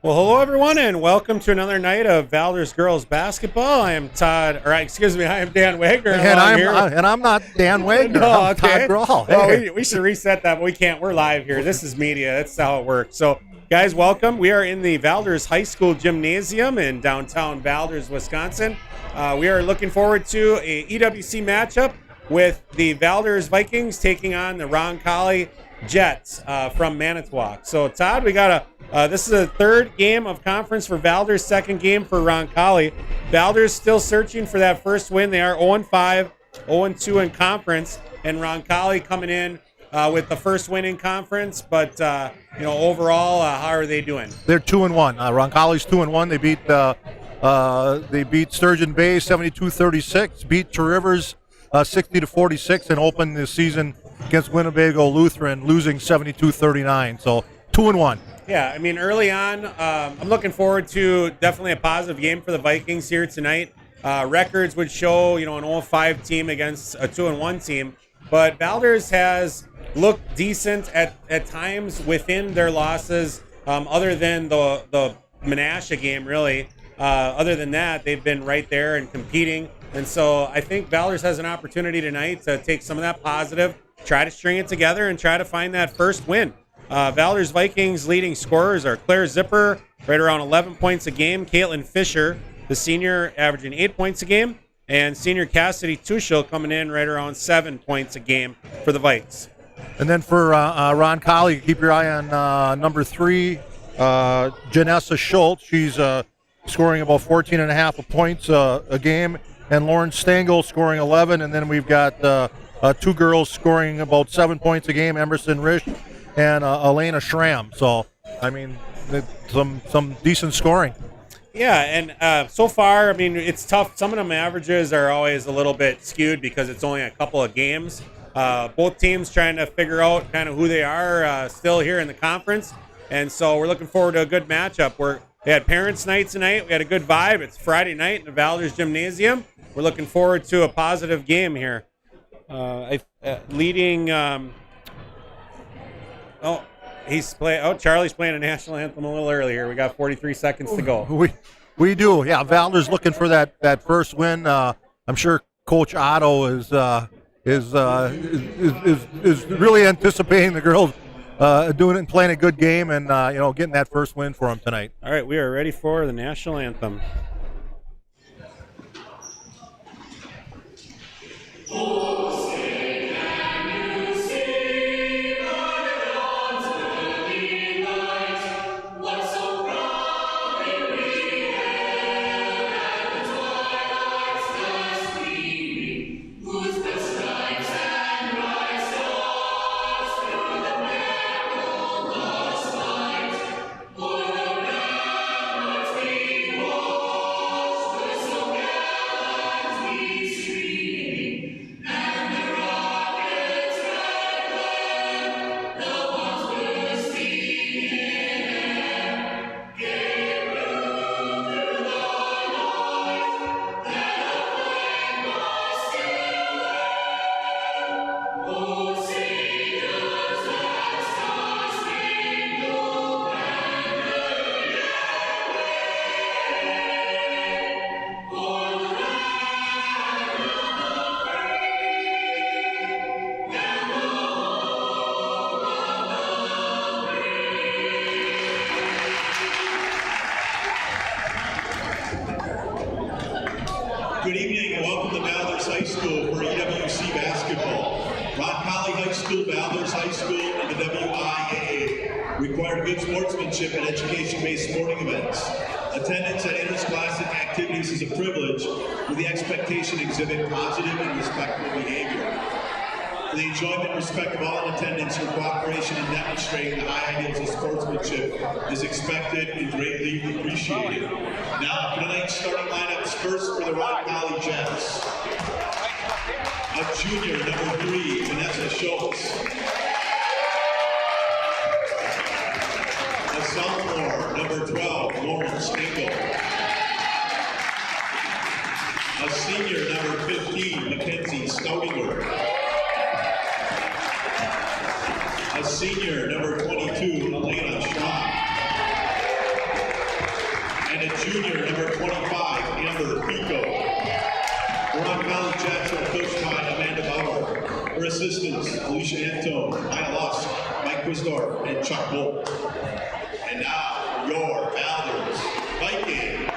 Well, hello everyone, and welcome to another night of Valders Girls Basketball. I am Todd, I am Dan Wagner. And I'm not Dan Wagner. No, I'm okay. Todd Grall. Well, Hey. we should reset that, but we can't. We're live here. This is media. That's how it works. So, guys, welcome. We are in the Valders High School gymnasium in downtown Valders, Wisconsin. We are looking forward to a EWC matchup with the Valders Vikings taking on the Roncalli Jets from Manitowoc. So, Todd, we got this is a third game of conference for Valders, second game for Roncalli. Valders still searching for that first win. They are 0-5, 0-2 in conference, and Roncalli coming in with the first win in conference. But overall, how are they doing? They're 2-1. Roncalli's 2-1. They beat Sturgeon Bay 72-36, beat Two Rivers 60-46, and opened the season against Winnebago Lutheran, losing 72-39. So 2-1. Yeah, I mean, early on, I'm looking forward to definitely a positive game for the Vikings here tonight. Records would show, an 0-5 team against a 2-1 team, but Valders has looked decent at times within their losses, other than the Menasha game, really. Other than that, they've been right there and competing, and so I think Valders has an opportunity tonight to take some of that positive, try to string it together, and try to find that first win. Valders Vikings leading scorers are Claire Zipper, right around 11 points a game. Caitlin Fisher, the senior, averaging 8 points a game. And senior Cassidy Tuchel coming in right around 7 points a game for the Vikes. And then for Roncalli, keep your eye on number 3, Janessa Schultz. She's scoring about 14.5 points a game. And Lauren Stengel scoring 11. And then we've got two girls scoring about 7 points a game, Emerson Risch and Elena Schramm. So, I mean, some decent scoring. Yeah, and so far, I mean, it's tough. Some of them averages are always a little bit skewed because it's only a couple of games. Both teams trying to figure out kind of who they are still here in the conference. And so we're looking forward to a good matchup. We had parents' night tonight. We had a good vibe. It's Friday night in the Valders Gymnasium. We're looking forward to a positive game here. Charlie's playing a national anthem a little earlier. We got 43 seconds to go. We do. Yeah, Valders looking for that first win. I'm sure Coach Otto is really anticipating the girls doing it and playing a good game and getting that first win for them tonight. All right, we are ready for the national anthem. Good evening and welcome to Valders High School for EWC Basketball. Roncalli High School, Valders High School, and the WIAA require good sportsmanship and education-based sporting events. Attendance at interscholastic activities is a privilege with the expectation to exhibit positive and respectful behavior. For the enjoyment and respect of all in attendance, your cooperation in demonstrating the high ideals of sportsmanship is expected and greatly appreciated. Now, for tonight's starting lineups, first for the Roncalli Jets. A junior, number 3, Vanessa Schultz. A sophomore, number 12, Lauren Stengel. A senior, number 15, Mackenzie Stoudinger. A senior, number 22, Elena Schramm. assistants, Alicia Antone, Ina Lusk, Mike Quisdorf, and Chuck Bolt. And now, your Valders Vikings.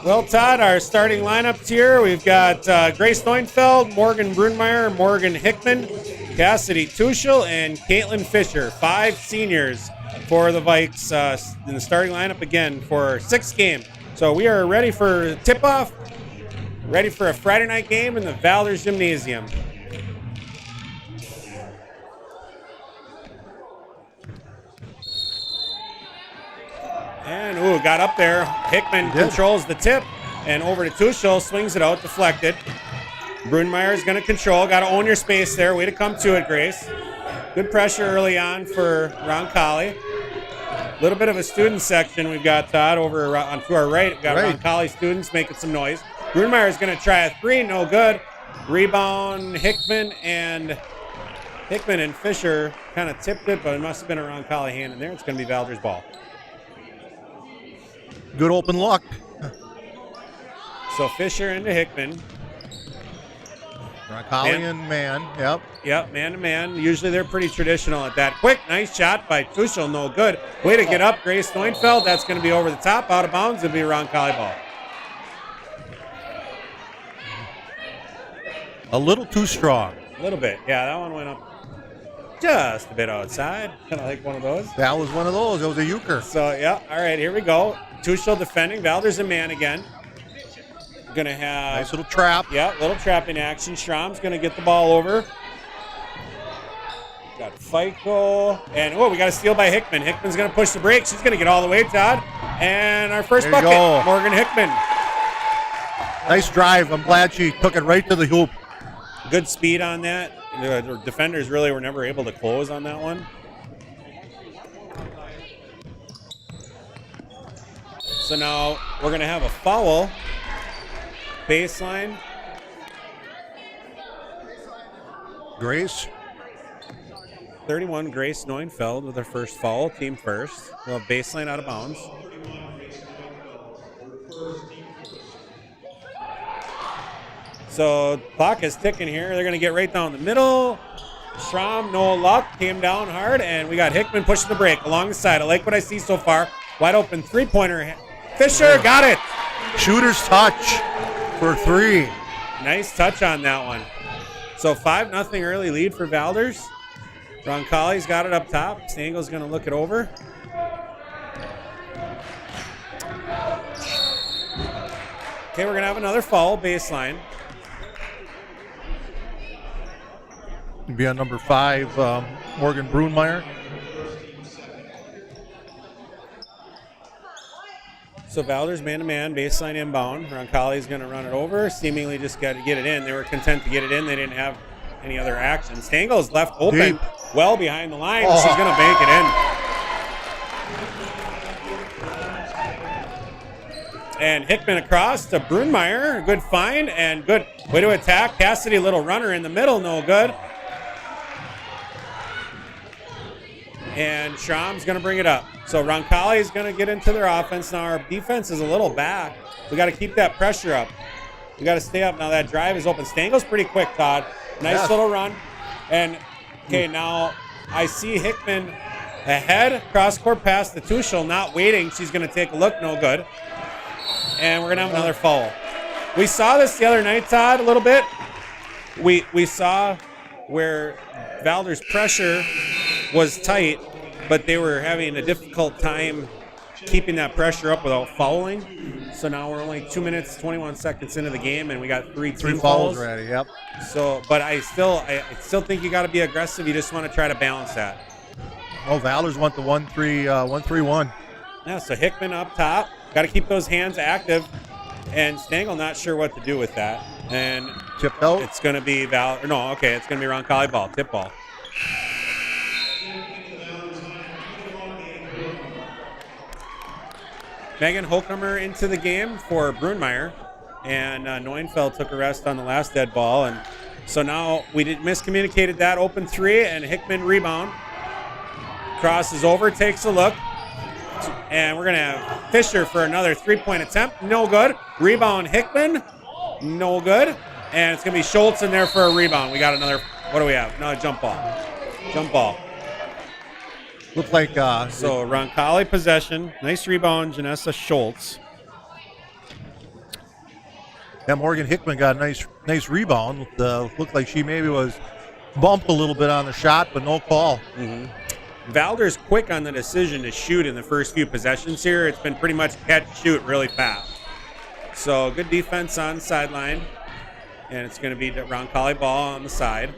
Well, Todd, our starting lineups here, we've got Grace Neufeld, Morgan Brunmeyer, Morgan Hickman, Cassidy Tuchel, and Caitlin Fisher. 5 seniors for the Vikes in the starting lineup again for 6th game. So we are ready for tip-off, ready for a Friday night game in the Valders Gymnasium. And, got up there. Hickman controls the tip. And over to Tuchel, swings it out, deflected. Brunmeyer is going to control. Got to own your space there. Way to come to it, Grace. Good pressure early on for Roncalli. A little bit of a student section we've got, Todd, over to our right. We've got Roncalli students making some noise. Brunmeyer is going to try a 3. No good. Rebound, Hickman and Fisher kind of tipped it, but it must have been a Roncalli hand in there. It's going to be Valders ball. Good open look. So Fisher into Hickman. Roncalli and man. Yep. Yep, man to man. Usually they're pretty traditional at that. Quick, nice shot by Tuchel. No good. Way to get up, Grace Neufeld. That's going to be over the top, out of bounds. It'll be a Roncalli ball. A little too strong. A little bit. Yeah, that one went up just a bit outside. Kind of like one of those. That was one of those. It was a euchre. So, yeah. All right, here we go. Tuchel defending. Valders a man again. Going to have... Nice little trap. Yeah, little trapping action. Schramm's going to get the ball over. Got FICO. And, we got a steal by Hickman. Hickman's going to push the break. She's going to get all the way, Todd. And our first bucket, go. Morgan Hickman. Nice drive. I'm glad she took it right to the hoop. Good speed on that. The defenders really were never able to close on that one. So now we're going to have a foul. Baseline. Grace. 31, Grace Neufeld with her first foul, team first. We'll have baseline out of bounds. So clock is ticking here. They're going to get right down the middle. Schramm, no luck, came down hard, and we got Hickman pushing the break along the side. I like what I see so far. Wide open three-pointer. Fisher got it. Shooter's touch for 3. Nice touch on that one. So 5-0 early lead for Valders. Roncalli's got it up top. Stangel's going to look it over. Okay, we're going to have another foul, baseline. Be on number 5, Morgan Brunmeyer. So Valders man-to-man, baseline inbound. Roncalli's going to run it over. Seemingly just got to get it in. They were content to get it in. They didn't have any other action. Stangel's left open, deep, well behind the line. Oh. She's going to bank it in. And Hickman across to Brunmeyer. Good find and good way to attack. Cassidy, little runner in the middle, no good. And Schramm's going to bring it up. So Roncalli is going to get into their offense. Now our defense is a little back. We got to keep that pressure up. We got to stay up. Now that drive is open. Stangel's pretty quick, Todd. Nice little run. And, okay, now I see Hickman ahead. Cross-court pass to Tuchel, not waiting. She's going to take a look. No good. And we're going to have another foul. We saw this the other night, Todd, a little bit. we saw where Valders' pressure was tight, but they were having a difficult time keeping that pressure up without fouling. So now we're only 2 minutes, 21 seconds into the game, and we got three team fouls already. Yep. So, but I still think you got to be aggressive. You just want to try to balance that. Oh, Valders went to 1-3-1. Yeah. So Hickman up top, got to keep those hands active, and Stengel not sure what to do with that. And Tipped out. it's going to be it's going to be Roncalli ball, tip ball. Megan Holcomer into the game for Brunmeyer, and Neuenfeld took a rest on the last dead ball, and so now we miscommunicated that open three, and Hickman rebound, crosses over, takes a look, and we're gonna have Fisher for another 3-point attempt, no good. Rebound Hickman, no good, and it's gonna be Schultz in there for a rebound. We got another. What do we have? Another jump ball. Looked like So Roncalli possession. Nice rebound, Janessa Schultz. Yeah, Morgan Hickman got a nice rebound. Looked like she maybe was bumped a little bit on the shot, but no call. Mm-hmm. Valders quick on the decision to shoot in the first few possessions here. It's been pretty much catch, shoot really fast. So good defense on the sideline, and it's going to be Roncalli ball on the side.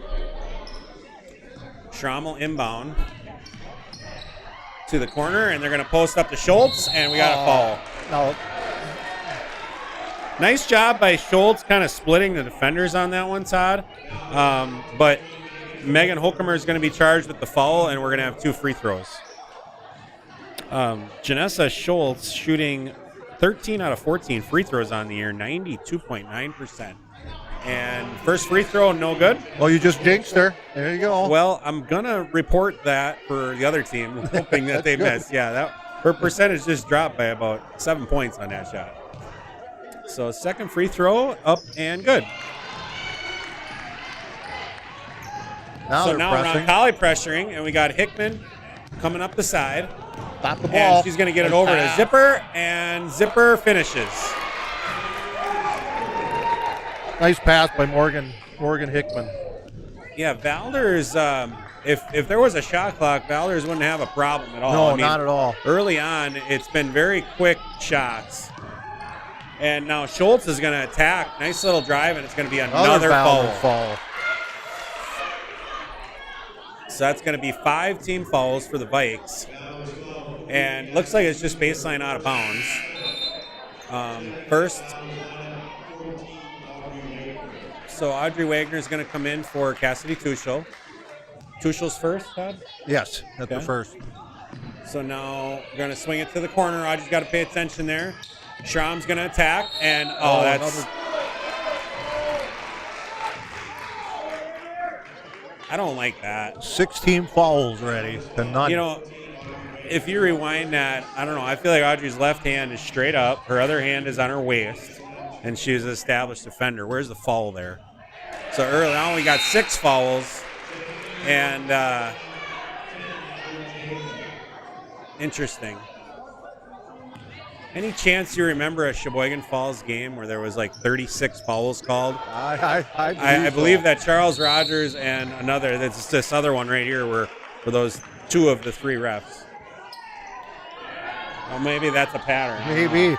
Schrammel inbound to the corner, and they're going to post up to Schultz, and we got a foul. No. Nice job by Schultz kind of splitting the defenders on that one, Todd. But Megan Holcomer is going to be charged with the foul, and we're going to have 2 free throws. Janessa Schultz shooting 13 out of 14 free throws on the year, 92.9%. And first free throw, no good. Well, you just jinxed her. There you go. Well, I'm going to report that for the other team, hoping that they miss. Yeah, her percentage just dropped by about 7 points on that shot. So second free throw, up and good. Now Roncalli pressuring, and we got Hickman coming up the side. Stop the ball. And she's going to get it over to Zipper, and Zipper finishes. Nice pass by Morgan Hickman. Yeah, Valders, if there was a shot clock, Valders wouldn't have a problem at all. No, not at all. Early on, it's been very quick shots. And now Schultz is going to attack. Nice little drive, and it's going to be another foul. So that's going to be 5 team fouls for the Vikes. And looks like it's just baseline out of bounds. First, so Audrey Wagner is going to come in for Cassidy Tuchel. Tuchel's first, Todd? Yes, that's the first. So now we're going to swing it to the corner. Audrey's got to pay attention there. Schramm's going to attack, and that's... I don't like that. 16 fouls already to none. You know, if you rewind that, I don't know, I feel like Audrey's left hand is straight up, her other hand is on her waist, and she's an established defender. Where's the foul there? So early on we got 6 fouls, and interesting. Any chance you remember a Sheboygan Falls game where there was like 36 fouls called? I believe that Charles Rogers and that's this other one right here were those 2 of the 3 refs. Well, maybe that's a pattern. Maybe.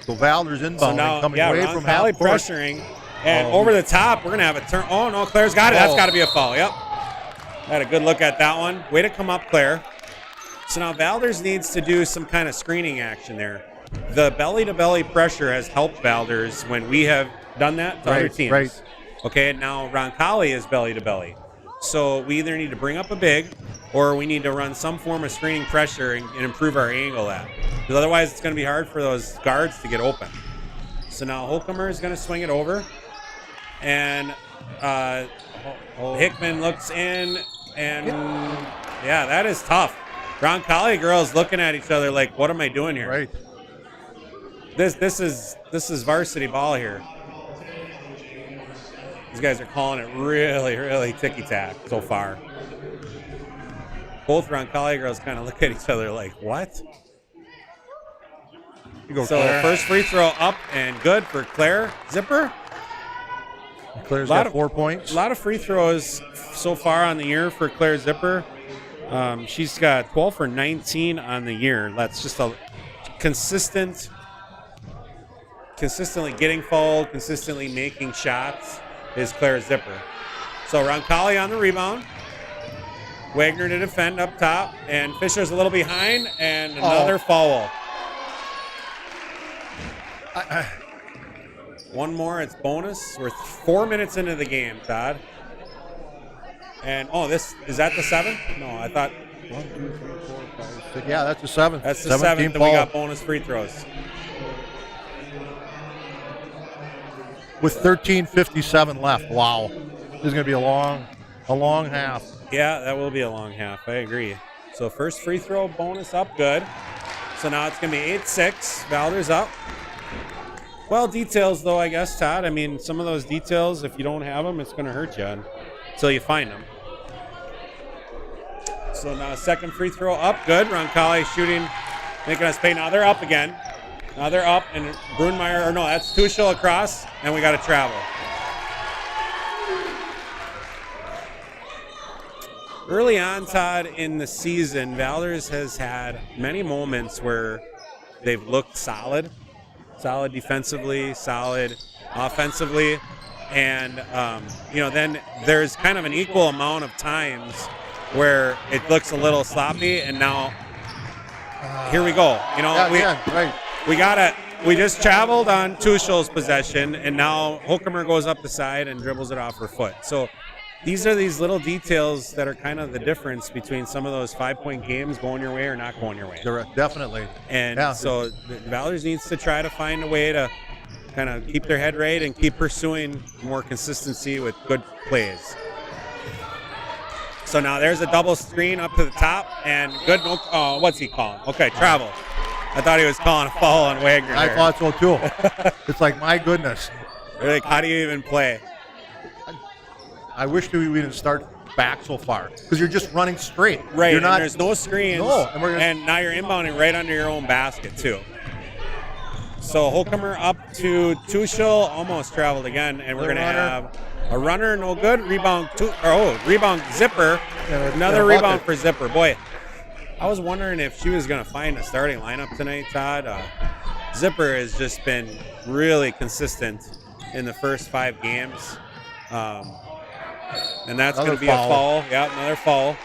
So Valders inbound so now, coming away from half court. Pressuring, and over the top, we're going to have a turn. Oh, no, Claire's got it. That's got to be a foul. Yep. Had a good look at that one. Way to come up, Claire. So now Valders needs to do some kind of screening action there. The belly-to-belly pressure has helped Valders when we have done that to other teams. Right. Okay, now Roncalli is belly-to-belly. So we either need to bring up a big or we need to run some form of screening pressure and improve our angle at. Because otherwise it's going to be hard for those guards to get open. So now Holcomer is going to swing it over. And Hickman looks in, and yeah, that is tough. Roncalli girls looking at each other like, what am I doing here? Right. This is varsity ball here. These guys are calling it really, really ticky-tack so far. Both Roncalli girls kind of look at each other like, what? You go, so Claire. First free throw up and good for Claire Zipper. Claire's got 4 points. A lot of free throws so far on the year for Claire Zipper. She's got 12 for 19 on the year. That's just a consistently getting fouled, consistently making shots is Claire Zipper. So Roncalli on the rebound. Wagner to defend up top, and Fisher's a little behind, and another foul. One more, it's bonus. We're 4 minutes into the game, Todd. And, is that the 7th? No, I thought. 1, 2, 3, 4, 5, 6. Yeah, that's the 7th. That's the 7th, and we got bonus free throws. With 13:57 left. Wow. This is going to be a long half. Yeah, that will be a long half. I agree. So first free throw, bonus up, good. So now it's going to be 8-6. Valders up. Well, details, though, I guess, Todd. I mean, some of those details, if you don't have them, it's going to hurt you until you find them. So now second free throw up, good. Roncalli shooting, making us pay. Now they're up again. Now they're up, and Brunmeyer, that's Tuchel across, and we got to travel. Early on, Todd, in the season, Valders has had many moments where they've looked solid defensively, solid offensively, and then there's kind of an equal amount of times where it looks a little sloppy, and now here we go. Right. We just traveled on Tuchel's possession, and now Hokemer goes up the side and dribbles it off her foot. So these are these little details that are kind of the difference between some of those 5-point games going your way or not going your way. Definitely. And so Valders needs to try to find a way to kind of keep their head right and keep pursuing more consistency with good plays. So now there's a double screen up to the top, and good. What's he calling? Okay, travel. I thought he was calling a foul on Wagner. I thought so too. It's like, my goodness. Like, how do you even play? I wish we didn't start back so far, because you're just running straight. Right, you're not, there's no screens. No, and now you're inbounding right under your own basket, too. So Hokemer up to Tuchel, almost traveled again, and we're going to have a runner, no good. Rebound, rebound Zipper. Another rebound for Zipper. Boy, I was wondering if she was going to find a starting lineup tonight, Todd. Zipper has just been really consistent in the first 5 games. And that's going to be a foul. Yeah, another foul.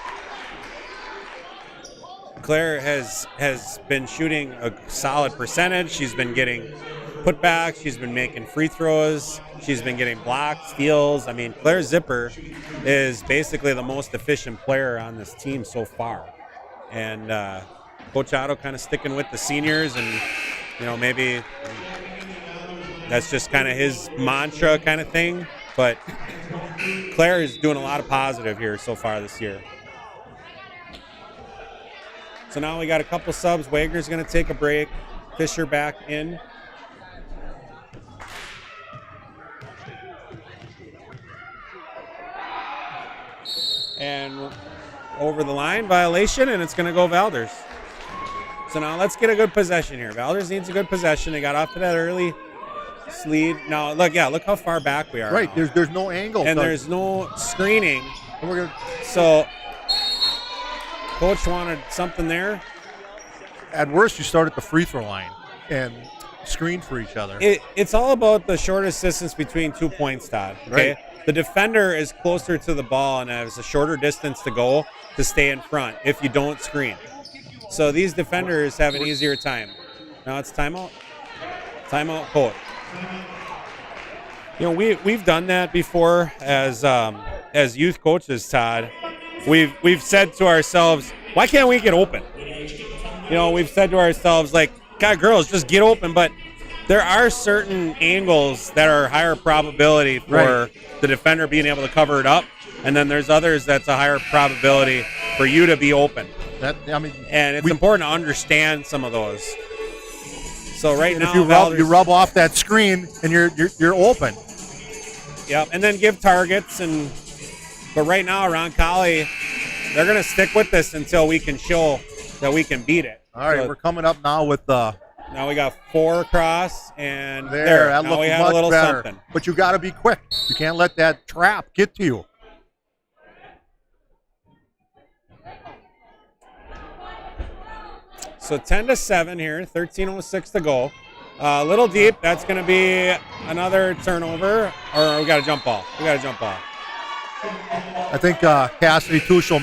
Claire has been shooting a solid percentage. She's been getting putbacks. She's been making free throws. She's been getting blocks, steals. I mean, Claire Zipper is basically the most efficient player on this team so far. And Coach Otto kind of sticking with the seniors, and maybe that's just kind of his mantra kind of thing. But Claire is doing a lot of positive here so far this year. So now we got a couple subs. Wagner's going to take a break. Fisher back in. And over the line, violation, and it's going to go Valders. So now let's get a good possession here. Valders needs a good possession. They got off to that early lead. Now, look how far back we are. Right, now. There's no angle. And there's no screening. And so Coach wanted something there. At worst, you start at the free throw line and screen for each other. It's all about the shortest distance between 2 points, Todd. Okay? Right. The defender is closer to the ball and has a shorter distance to go to stay in front if you don't screen. So these defenders have an easier time. Now it's timeout. Timeout, Coach. We've done that before as youth coaches, Todd. We've said to ourselves, why can't we get open? We've said to ourselves, like, God, girls, just get open. But there are certain angles that are higher probability for the defender being able to cover it up, and then there's others that's a higher probability for you to be open. And it's important to understand some of those. So now, if you rub off that screen and you're open. Yep, and then give targets. But right now, Roncalli, they're going to stick with this until we can show that we can beat it. All right, we're coming up now with Now we got 4 across, and There, that now looked we have much a little better. something. But you got to be quick. You can't let that trap get to you. So 10-7 here, 13:06 to go. A little deep. That's going to be another turnover, or we got a jump ball. I think Cassidy Tuchel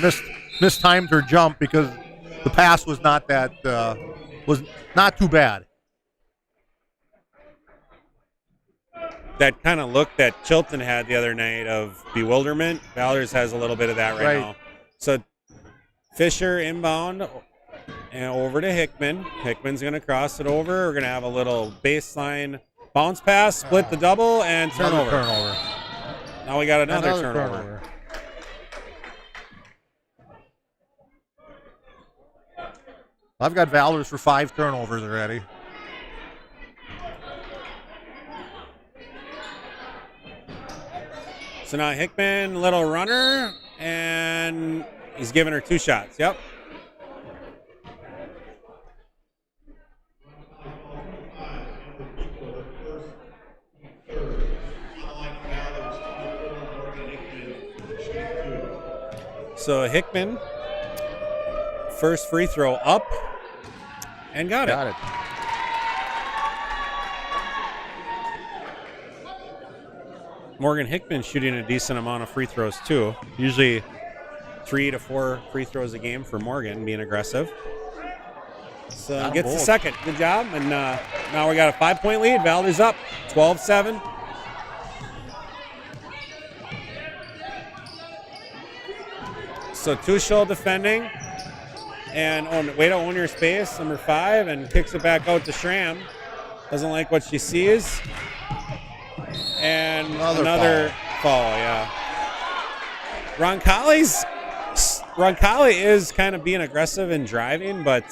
mistimed her jump because the pass was not not too bad. That kind of look that Chilton had the other night of bewilderment. Valders has a little bit of that right now. So Fisher inbound and over to Hickman. Hickman's going to cross it over. We're going to have a little baseline bounce pass, split the double, and turnover. Now we got another turnover. I've got Valders for 5 turnovers already. So now Hickman, little runner, and he's giving her 2 shots. Yep. So Hickman, first free throw up, and got it. Morgan Hickman shooting a decent amount of free throws too. Usually 3 to 4 free throws a game for Morgan, being aggressive. So gets the second. Good job. And now we got a 5-point lead. Valders up 12-7. So Tuchel defending. And way to own your space, number 5, and kicks it back out to Schramm. Doesn't like what she sees. And another foul, yeah. Roncalli is kind of being aggressive and driving, but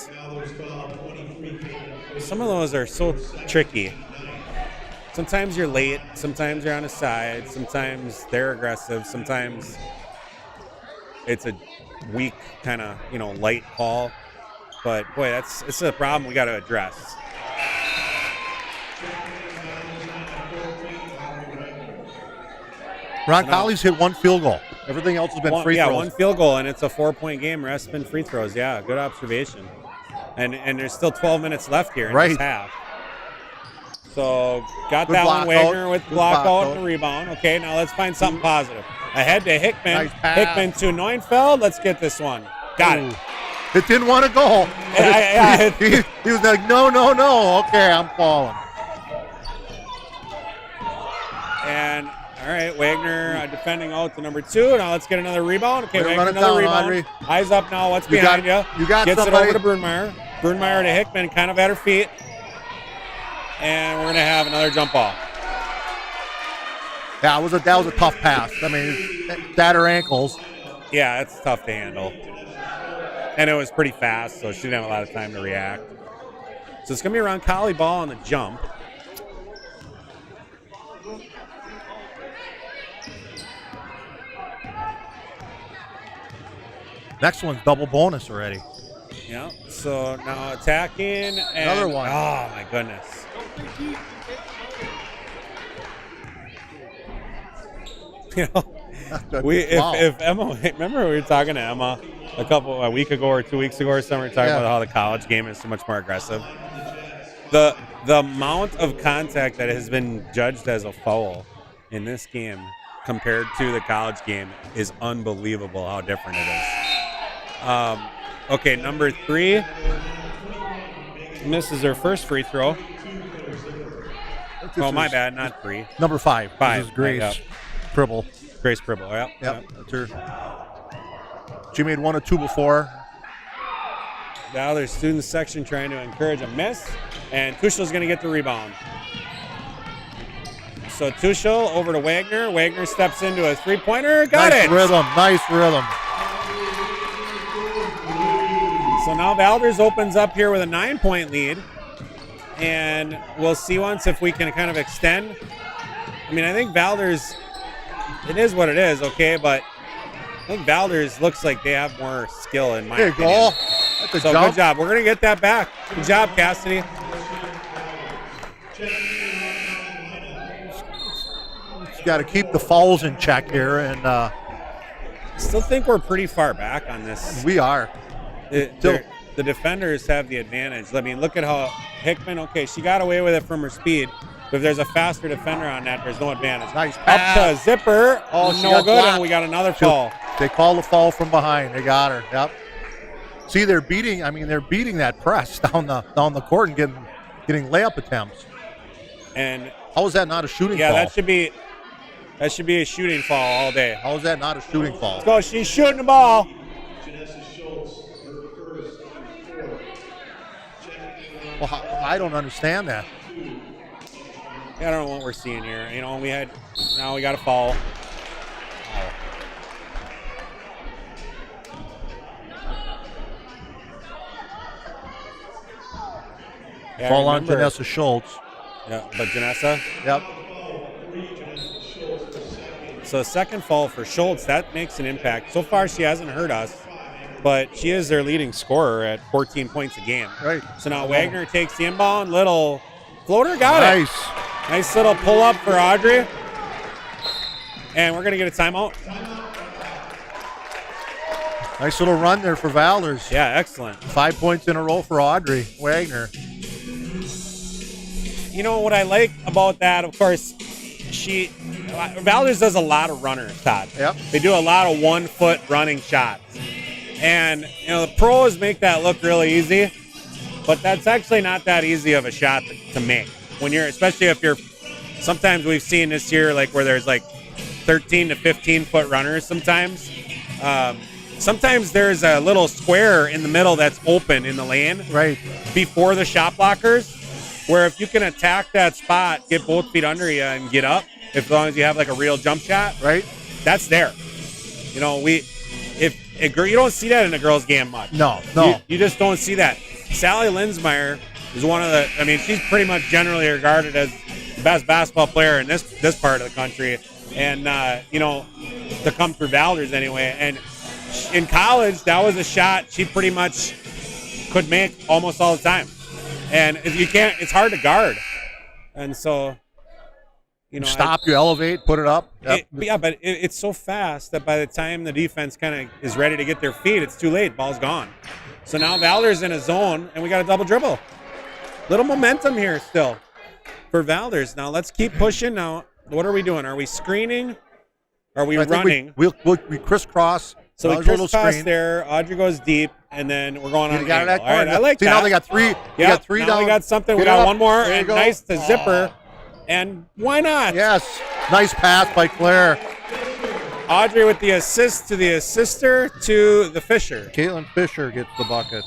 some of those are so tricky. Sometimes you're late, sometimes you're on a side, sometimes they're aggressive, sometimes it's a weak kind of, light call. But boy, it's a problem we got to address. Roncalli's hit 1 field goal. Everything else has been free throws. Yeah, 1 field goal, and it's a 4-point game. Rest has been free throws. Yeah, good observation. And there's still 12 minutes left here in this half. So got that one, Wagner with block out and rebound. Okay, now let's find something positive. Ahead to Hickman. Nice pass. Hickman to Neufeld. Let's get this one. Got it. It didn't want to go. He was like, no. Okay, I'm falling. And all right, Wagner defending out to number 2. Now let's get another rebound. Okay, Wagner, another rebound. Audrey. Eyes up now. What's behind you? You got Gets somebody. it over to Brunmeyer. Brunmeyer to Hickman, kind of at her feet. And we're going to have another jump ball. Yeah, that was a tough pass. I mean, that her ankles. Yeah, it's tough to handle. And it was pretty fast, so she didn't have a lot of time to react. So it's going to be a Roncalli ball on the jump. Next one's double bonus already. Yeah, so now attacking. And, another one. Oh, my goodness. If Emma, remember we were talking to Emma a week ago or 2 weeks ago or something, we were talking about how the college game is so much more aggressive. The amount of contact that has been judged as a foul in this game compared to the college game is unbelievable how different it is. Okay, number 3 misses her first free throw. Oh, my bad, not 3. Number 5. 5. This is Grace Pribble. Grace Pribble, yep. That's her. She made 1 or 2 before. Now there's student section trying to encourage a miss, and Tuchel's going to get the rebound. So Tuchel over to Wagner. Wagner steps into a 3-pointer. Got it. Nice rhythm. So now Valders opens up here with a 9-point lead, and we'll see once if we can kind of extend. I mean, I think Valders, it is what it is, okay, but I think Valders looks like they have more skill in my opinion. Goal. That's a so jump. Good job. We're going to get that back. Good job, Cassidy. got to keep the fouls in check here, and Still think we're pretty far back on this. we are. The defenders have the advantage. I mean, look at how Hickman, okay, she got away with it from her speed. But if there's a faster defender on that, there's no advantage. Nice Up pass. to Zipper. Oh, she no got good, blocked. and we got another foul. They call the fall from behind. They got her. Yep. See, they're beating. I mean, they're beating that press down the court and getting layup attempts. And how is that not a shooting yeah, fall? that should be a shooting foul all day. How is that not a shooting fall? Let's go. She's shooting the ball. Well, I don't understand that. I don't know what we're seeing here. You know, now we got a foul. Yeah, Fall on Janessa Schultz. Yeah, but Janessa. Yep. So second fall for Schultz, that makes an impact. So far, she hasn't hurt us, but she is their leading scorer at 14 points a game. Right. So now Wagner takes the inbound, little floater, got it. Nice. Nice little pull up for Audrey. And we're going to get a timeout. Nice little run there for Valders. Yeah, excellent. 5 points in a row for Audrey Wagner. You know what I like about that, of course, Valders does a lot of runners, Todd. Yep. They do a lot of 1 foot running shots. And, you know, the pros make that look really easy, but that's actually not that easy of a shot to make. Especially if you're, sometimes we've seen this year, like where there's like 13 to 15 foot runners sometimes. Sometimes there's a little square in the middle that's open in the lane. Right. Before the shot blockers, where if you can attack that spot, get both feet under you and get up, as long as you have like a real jump shot, right? That's there. You know, you don't see that in a girls' game much. No. You just don't see that. Sally Linsmeyer is one of the. I mean, she's pretty much generally regarded as the best basketball player in this part of the country, and you know, to come through Valders anyway. And in college, that was a shot she pretty much could make almost all the time. And if you can't, it's hard to guard. And so, you know, you elevate, put it up. Yep. But it's so fast that by the time the defense kind of is ready to get their feet, it's too late. Ball's gone. So now Valders in a zone, and we got a double dribble. Little momentum here still for Valders. Now let's keep pushing. Now, what are we doing? Are we screening? Are we running? We crisscross. So we crisscross there. Audrey goes deep, and then we're going on an angle. All right, I like that. See, now they got three. Yeah, got three now down. we got something. We got one more, and go. nice to Zipper. And why not? Yes. Nice pass by Claire. Audrey with the assist to the assister to the Fisher. Caitlin Fisher gets the bucket.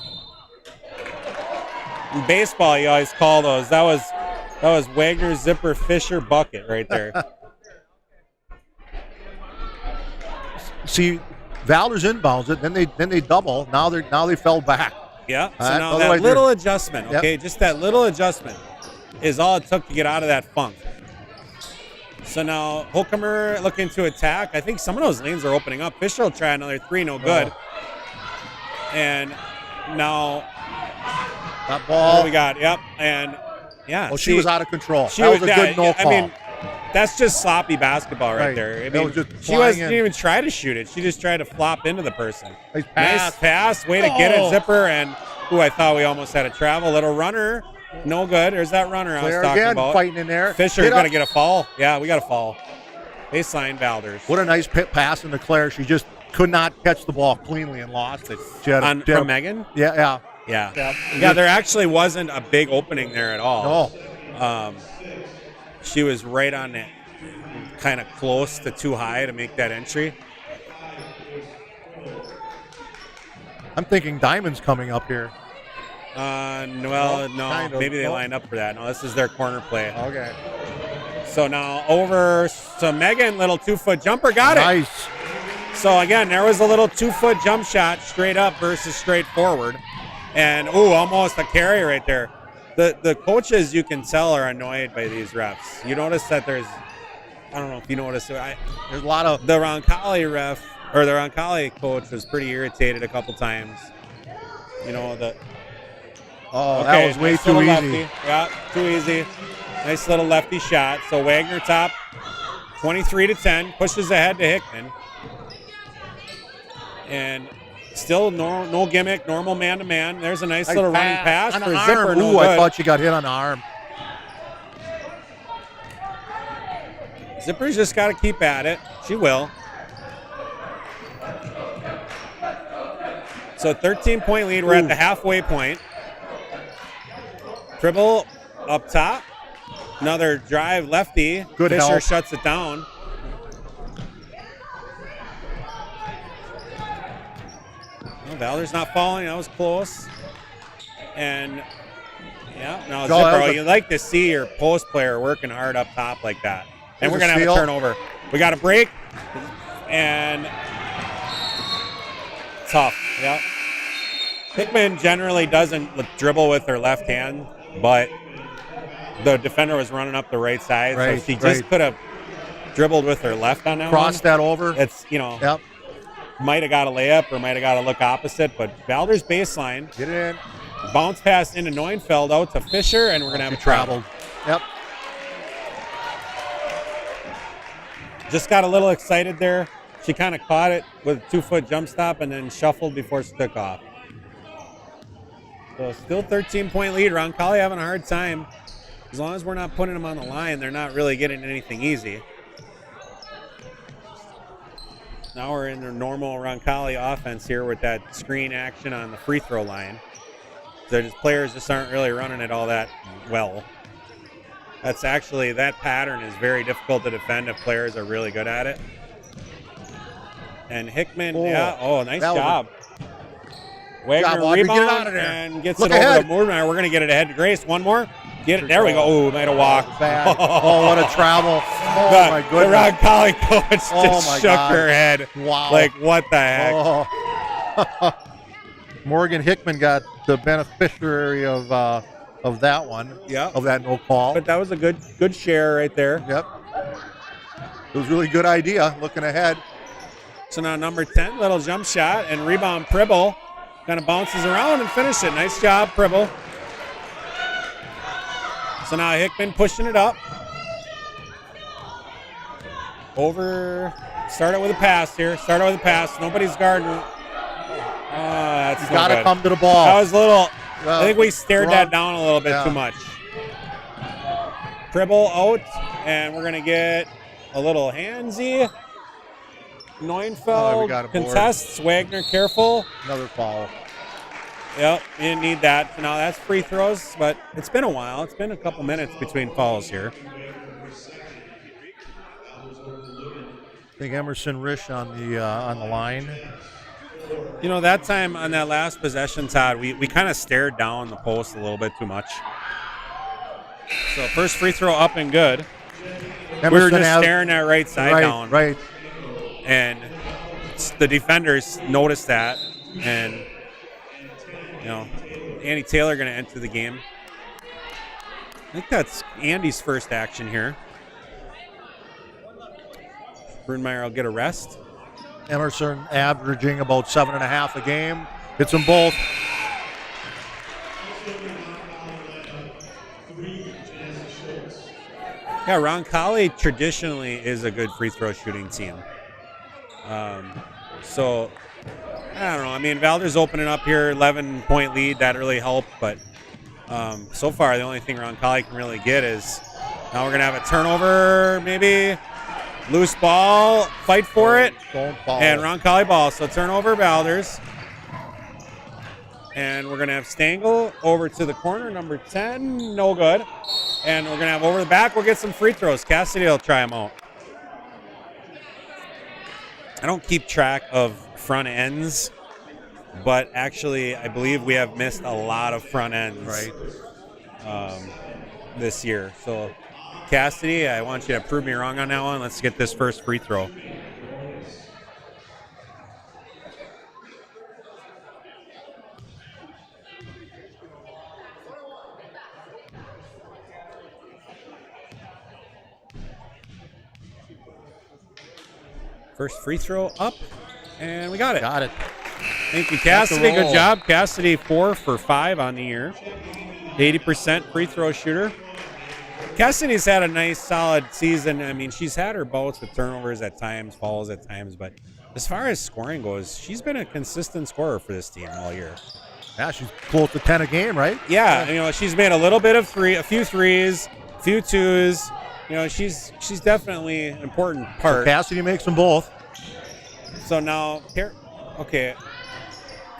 In baseball, you always call those. That was Wagner, Zipper, Fisher, bucket right there. See, Valders inbounds it, then they double. Now they fell back. Yeah. So now that little adjustment, okay, just that little adjustment is all it took to get out of that funk. So now Holcomer looking to attack. I think some of those lanes are opening up. Fisher will try another three, no good. And now that ball. What we got? Yep. And yeah. Well, she was out of control. That was a good no call. I mean, that's just sloppy basketball right there. I mean, she didn't even try to shoot it. She just tried to flop into the person. Nice pass. Way to get it, Zipper. And I thought we almost had a travel. Little runner. No good. There's that runner I was talking about. Fighting in there. Fisher going to get a foul. Yeah, we got a foul. Baseline Valders. What a nice pass into Claire. She just could not catch the ball cleanly and lost it. From Megan? Yeah. There actually wasn't a big opening there at all. No. She was right on it, kind of close to too high to make that entry. I'm thinking Diamond's coming up here. No, maybe they lined up for that. No, this is their corner play. Okay. So now over to Megan, little 2-foot jumper, got it. Nice. So again, there was a little 2-foot jump shot straight up versus straight forward. And, almost a carry right there. The coaches, you can tell, are annoyed by these refs. You notice that I don't know if you noticed, there's a lot of, the Roncalli ref, or the Roncalli coach was pretty irritated a couple times. You know, that was way too easy. Yeah, too easy. Nice little lefty shot. So Wagner top. 23-10, pushes ahead to Hickman. And still no gimmick, normal man-to-man. There's a nice little running pass for Zipper. Ooh, I thought she got hit on the arm. Zipper's just got to keep at it. She will. So 13-point lead. We're at the halfway point. Tribble up top. Another drive lefty. Good Fisher help. shuts it down. Well, Valders not falling. That was close. And, yeah, now Zipper, you like to see your post player working hard up top like that. And we're going to have a turnover. We got a break. And tough, yeah. Hickman generally doesn't dribble with her left hand, but the defender was running up the right side, so she just could have dribbled with her left on that Crossed that over. It's, might have got a layup or might have got to look opposite, but Valders baseline. Get it in. Bounce pass into Neufeld out to Fisher, and we're going to have a travel. Yep. Just got a little excited there. She kind of caught it with a 2-foot jump stop and then shuffled before she took off. So still 13-point lead. Roncalli having a hard time. As long as we're not putting them on the line, they're not really getting anything easy. Now we're in their normal Roncalli offense here with that screen action on the free throw line. So just players just aren't really running it all that well. That's actually, that pattern is very difficult to defend if players are really good at it. And Hickman, nice job. Wagner rebound and gets it over to Moormeyer. We're going to get it ahead to Grace. One more. Get it. There we go. Oh, might have walked. Oh, what a travel. Oh, my goodness. The Roncalli coach just shook her head. Wow. Like, what the heck? Oh. Morgan Hickman got the beneficiary of that one. Yeah. Of that no call. But that was a good share right there. Yep. It was a really good idea looking ahead. So now number 10, little jump shot and rebound Pribble. Kind of bounces around and finishes it. Nice job, Pribble. So now Hickman pushing it up. Start it with a pass here. Nobody's guarding. That's got to come to the ball. That was a little. I think we stared that down a little bit too much. Pribble out, and we're going to get a little handsy. Neufeld contests. Wagner careful. Another foul. Yep, you didn't need that. Now that's free throws, but it's been a while. It's been a couple minutes between fouls here. I think Emerson Risch on the line. You know, that time on that last possession, Todd, we kind of stared down the post a little bit too much. So first free throw up and good. Emerson we were just staring that right side down. Right. And the defenders noticed that, and Andy Taylor going to enter the game. I think that's Andy's first action here. Brunmeyer will get a rest. Emerson averaging about 7.5 a game. Hits them both. Yeah, Roncalli traditionally is a good free throw shooting team. So, I don't know. I mean, Valders opening up here, 11-point lead. That really helped. But so far, the only thing Roncalli can really get is now we're going to have a turnover, maybe. Loose ball, fight for it. And Roncalli ball. So turnover, Valders. And we're going to have Stengel over to the corner, number 10. No good. And we're going to have over the back. We'll get some free throws. Cassidy will try them out. I don't keep track of front ends, but actually I believe we have missed a lot of front ends this year. So, Cassidy, I want you to prove me wrong on that one. Let's get this first free throw. First free throw up, and we got it. Got it. Thank you, Cassidy. Good job. Cassidy 4 for 5 on the year. 80% free throw shooter. Cassidy's had a nice, solid season. I mean, she's had her bouts with turnovers at times, falls at times, but as far as scoring goes, she's been a consistent scorer for this team all year. Yeah, she's close to 10 a game, right? Yeah, you know, she's made a little bit of a few threes, a few twos. You know, she's definitely an important part. So Cassidy makes them both. So now here, okay,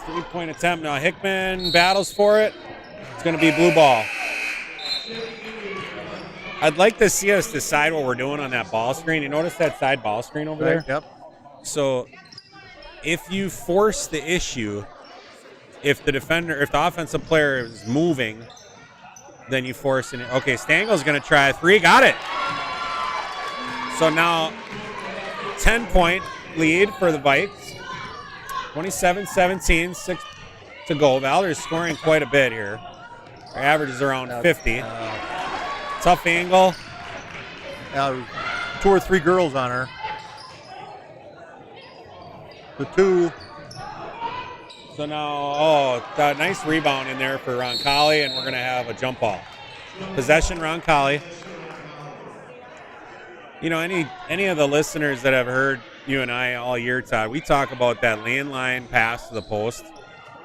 3-point attempt. Now Hickman battles for it. It's going to be blue ball. I'd like to see us decide what we're doing on that ball screen. You notice that side ball screen over there? Yep. So if you force the issue, if the offensive player is moving, then you force it. Okay, Stangel's going to try a three. Got it. So now 10-point lead for the Vikes. 27-17, 6 to go. Valders scoring quite a bit here. Their average is around 50. Tough angle. 2 or 3 girls on her. The 2. So now, nice rebound in there for Roncalli, and we're going to have a jump ball. Possession, Roncalli. You know, any of the listeners that have heard you and I all year, Todd, we talk about that landline pass to the post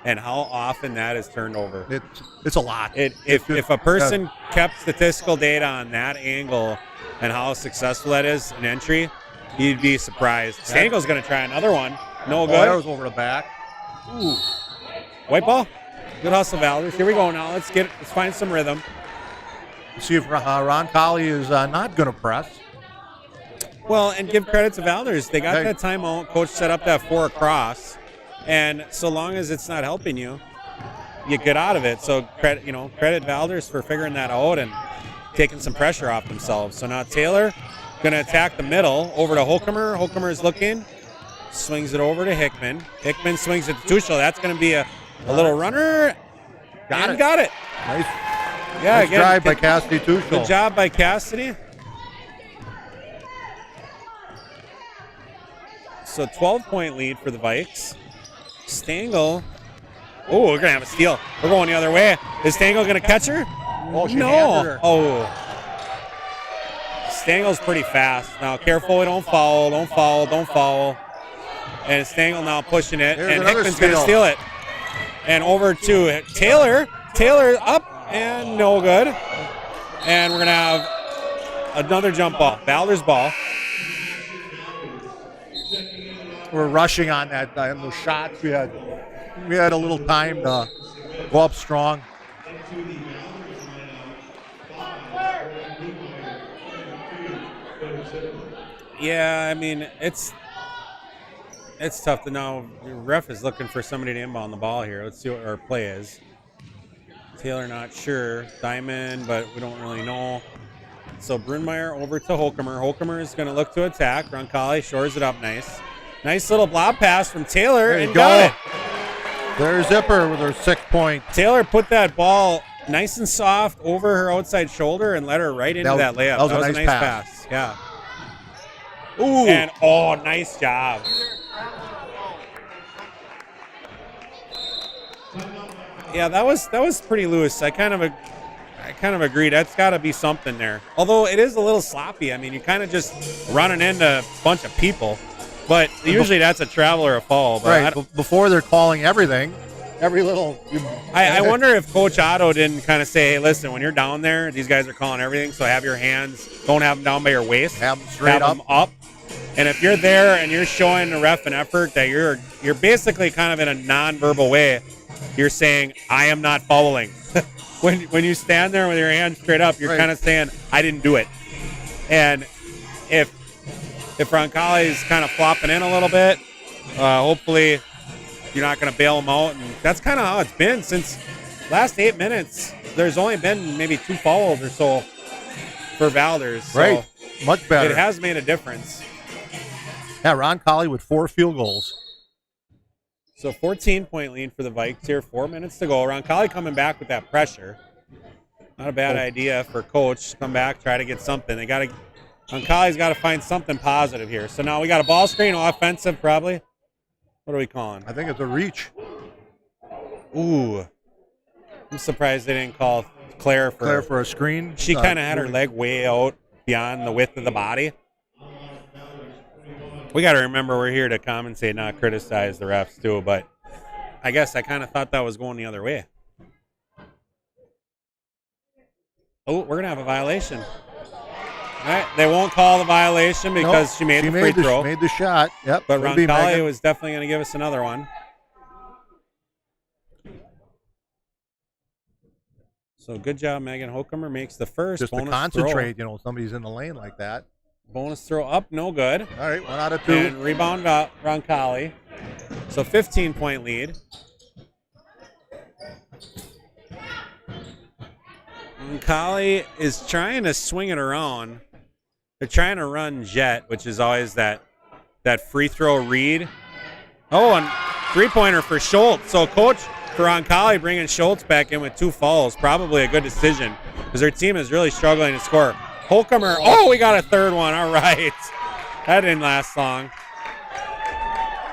and how often that is turned over. It's a lot. If a person kept statistical data on that angle and how successful that is in entry, you'd be surprised. Stangel's going to try another one. No good. That was over the back. Ooh. White ball. Good hustle, Valders. Here we go now. Let's find some rhythm. See if Roncalli is not going to press. Well, and give credit to Valders. They got that timeout. Coach set up that 4 across. And so long as it's not helping you, you get out of it. So credit Valders for figuring that out and taking some pressure off themselves. So now Taylor going to attack the middle over to Holcomer. Holcomer's looking. Swings it over to Hickman. Hickman swings it to Tuchel. That's going to be a little runner. Got it. Nice. Yeah, nice drive by Cassidy Tuchel. Good job by Cassidy. So 12-point lead for the Vikes. Stangl. Oh, we're going to have a steal. We're going the other way. Is Stangl going to catch her? Oh, she no. handed her. Oh. Stangel's pretty fast. Now, careful. Don't foul. And Stangl now pushing it. There's and another Hickman's going to steal it. And over to Taylor. Taylor up and no good. And we're going to have another jump ball. Valders ball. We're rushing on that. On those shots, we had a little time to go up strong. Yeah, I mean it's tough to know. The ref is looking for somebody to inbound the ball here. Let's see what our play is. Taylor not sure. Diamond, but we don't really know. So Brunmeyer over to Holcomer. Holcomer is going to look to attack. Roncalli shores it up nice. Nice little blob pass from Taylor and got it. There's Zipper with her 6-point. Taylor put that ball nice and soft over her outside shoulder and let her right into that layup. That was a nice pass. Yeah. Ooh. And nice job. Yeah, that was pretty loose. I kind of agree. That's got to be something there. Although it is a little sloppy. I mean, you're kind of just running into a bunch of people. But usually that's a travel or a fall. But right. Before they're calling everything, every little. I wonder if Coach Otto didn't kind of say, hey, listen, when you're down there, these guys are calling everything. So have your hands, don't have them down by your waist. Have them straight them up. And if you're there and you're showing the ref an effort that you're basically kind of in a nonverbal way, you're saying, I am not fouling. when you stand there with your hands straight up, you're kind of saying, I didn't do it. And if Roncalli is kind of flopping in a little bit, hopefully you're not going to bail him out. And that's kind of how it's been since last 8 minutes. There's only been maybe 2 fouls or so for Valders. So much better. It has made a difference. Yeah, Roncalli with 4 field goals. So 14-point lead for the Vikes here. 4 minutes to go. Roncalli coming back with that pressure. Not a bad idea for Coach to come back, try to get something. Roncalli's got to find something positive here. So now we got a ball screen, offensive probably. What are we calling? I think it's a reach. Ooh. I'm surprised they didn't call Claire for a screen. She kind of had her leg way out beyond the width of the body. We got to remember we're here to commentate, not criticize the refs too, but I guess I kind of thought that was going the other way. Oh, we're going to have a violation. All right, they won't call the violation because she made the free throw. She made the shot, yep. But Roncalli was definitely going to give us another one. So good job, Megan Hokumer makes the first. Just bonus to concentrate, throw. Somebody's in the lane like that. Bonus throw up, no good. All right, 1 out of 2. And rebound Roncalli. So 15-point lead. Roncalli is trying to swing it around. They're trying to run jet, which is always that free throw read. Oh, and three-pointer for Schultz. So coach for Roncalli bringing Schultz back in with 2 fouls. Probably a good decision because their team is really struggling to score. Hokumer, oh, we got a third one. All right. That didn't last long.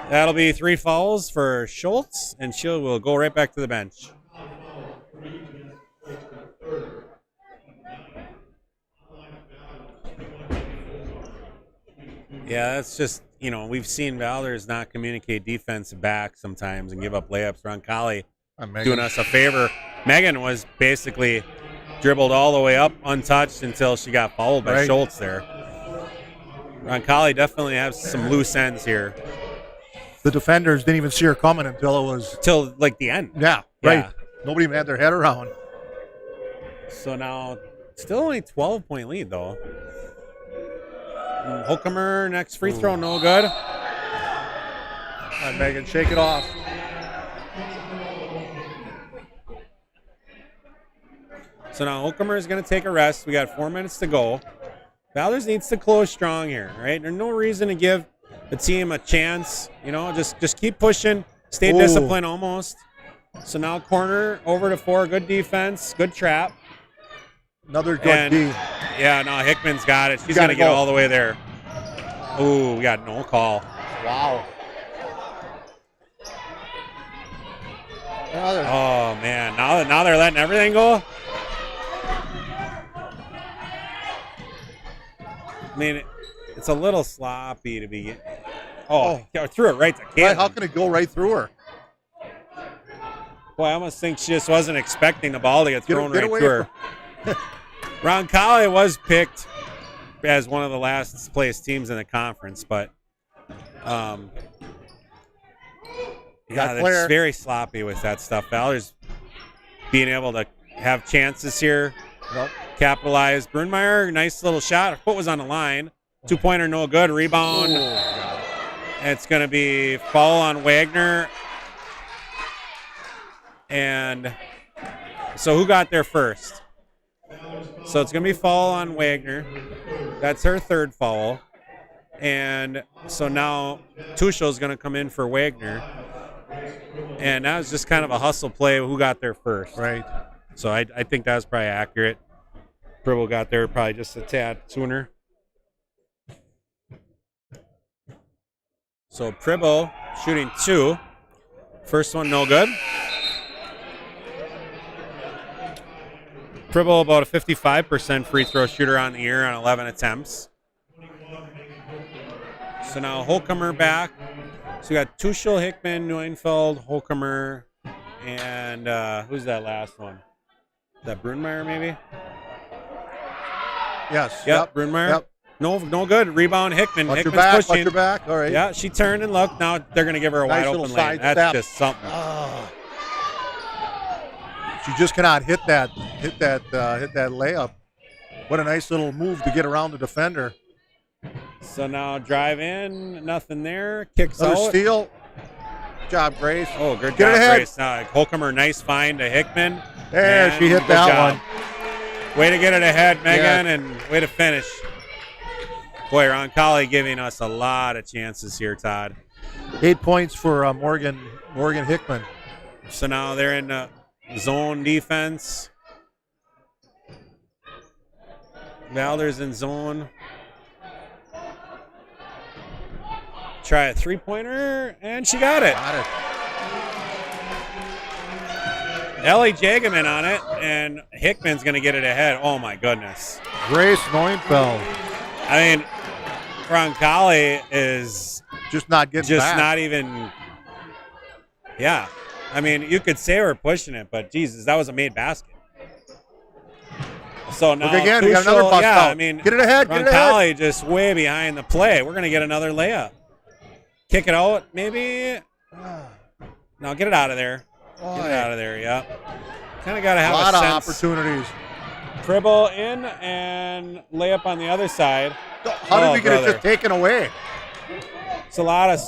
That'll be 3 fouls for Schultz, and she will go right back to the bench. Yeah, that's just, we've seen Valders not communicate defense back sometimes and give up layups. Roncalli doing us a favor. Megan was basically dribbled all the way up untouched until she got fouled by Schultz there. Roncalli definitely has some loose ends here. The defenders didn't even see her coming until like the end. Yeah, right. Nobody even had their head around. So now, still only 12-point lead though. Hokumer, next free throw, no good. All right, Megan, shake it off. So now Hokumer is going to take a rest. We got 4 minutes to go. Valders needs to close strong here, right? There's no reason to give the team a chance. Just keep pushing. Stay disciplined almost. So now corner over to 4. Good defense. Good trap. Another good D. Yeah, no, Hickman's got it. She's going to get all the way there. Ooh, we got no call. Wow. Oh, man. Now they're letting everything go? I mean, it's a little sloppy to be. Threw it right to Caitlin. How can it go right through her? Boy, I almost think she just wasn't expecting the ball to get thrown right to her. Roncalli was picked as one of the last place teams in the conference, but it's very sloppy with that stuff. Valders being able to have chances here. Nope. Capitalize. Brunmeyer, nice little shot. Her foot was on the line. 2-pointer, no good. Rebound. It's going to be foul on Wagner. And so who got there first? So it's going to be foul on Wagner. That's her 3rd foul. And so now Tuchel's going to come in for Wagner. And that was just kind of a hustle play. Who got there first? Right. So I think that was probably accurate. Pribble got there probably just a tad sooner. So Pribble shooting 2. First one no good. Pribble about a 55% free throw shooter on the year on 11 attempts. So now Hokumer back. So we got Tuchel, Hickman, Neufeld, Hokumer, and who's that last one? Is that Brunmeyer maybe? Yes. Yep. Brunmeyer. Yep. No good. Rebound Hickman. Watch Hickman's your back. pushing. Watch your back. All right. Yeah, she turned and looked. Now they're going to give her a nice wide open lane. That's step. Just something. She just cannot hit that layup. What a nice little move to get around the defender. So now drive in, nothing there. Kicks Another out. Steal. Good job, Grace. Oh, good Get job, ahead. Grace. Hokumer, nice find to Hickman. There, she hit that one. Way to get it ahead, Megan, and way to finish. Boy, Roncalli giving us a lot of chances here, Todd. 8 points for Morgan Hickman. So now they're in zone defense. Valders in zone. Try a three-pointer, and she got it. Ellie Jagaman on it, and Hickman's going to get it ahead. Oh, my goodness. Grace Neufeld. I mean, Roncalli is Just not getting just back. not even. Yeah. I mean, you could say we're pushing it, but Jesus, that was a made basket. So now, Look again, we got another bust yeah, out. I mean, Get it ahead, get it ahead. Roncalli just way behind the play. We're going to get another layup. Kick it out, maybe. No, get it out of there. Get it out of there, yeah. Kind of got to have a lot of sense. opportunities. Dribble in and layup on the other side. How did we get it just taken away? It's a lot of,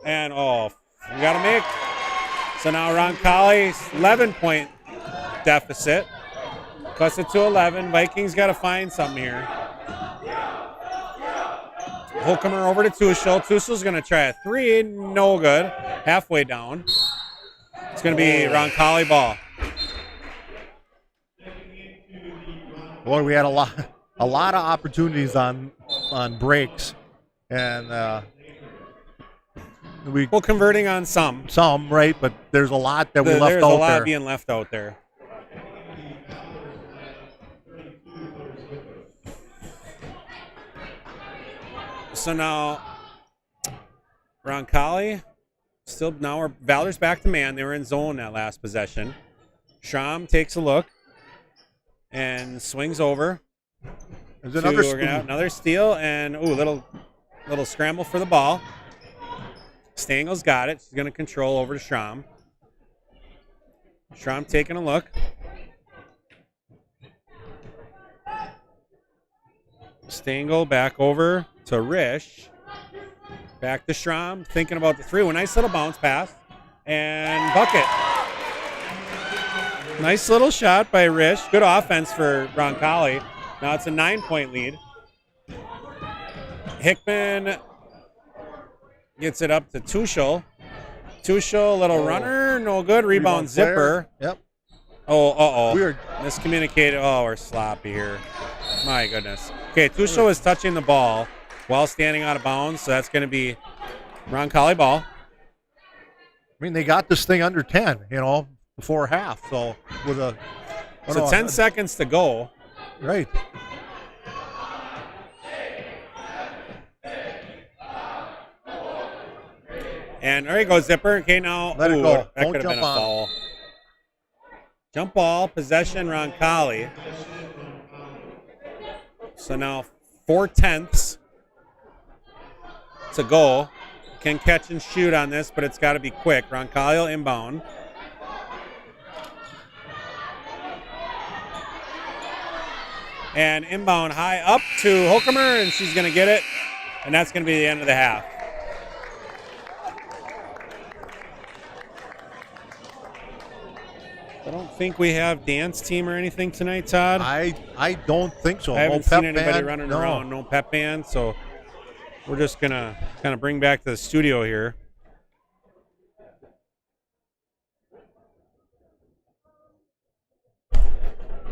and we got to make. So now Roncalli, 11-point deficit. Cuts it to 11. Vikings got to find something here. Holcomer over to Tuchel. Tuchel's going to try a three. No good. Halfway down. It's going to be Roncalli ball. Boy, we had a lot of opportunities on breaks, and Well, converting on some, right, but there's a lot that we left out there. There's a lot being left out there. So now, Roncalli, now we're Valders back to man. They were in zone that last possession. Schramm takes a look and swings over. There's Another steal and little scramble for the ball. Stangel's got it. She's going to control over to Schramm. Schramm taking a look. Stangel back over to Risch. Back to Schramm, thinking about the three. A nice little bounce pass. And bucket. Nice little shot by Risch. Good offense for Roncalli. Now it's a 9-point lead. Hickman gets it up to Tuchel. Tuchel, little runner, no good. Rebound Zipper. Yep. Weird. Miscommunicated. We're sloppy here. My goodness. Okay, Tuchel is touching the ball while standing out of bounds, so that's going to be Roncalli ball. I mean, they got this thing under 10, before half. So with 10 seconds to go. Right. And there you go, Zipper. Okay, now let it go. That could have been a foul. Jump ball, possession, Roncalli. So now 4/10 to go. Can catch and shoot on this, but it's got to be quick. Roncalli will inbound. And inbound high up to Holcomer, and she's going to get it. And that's going to be the end of the half. I don't think we have dance team or anything tonight, Todd. I don't think so. I haven't seen anybody running around. No pep band, so we're just going to kind of bring back to the studio here.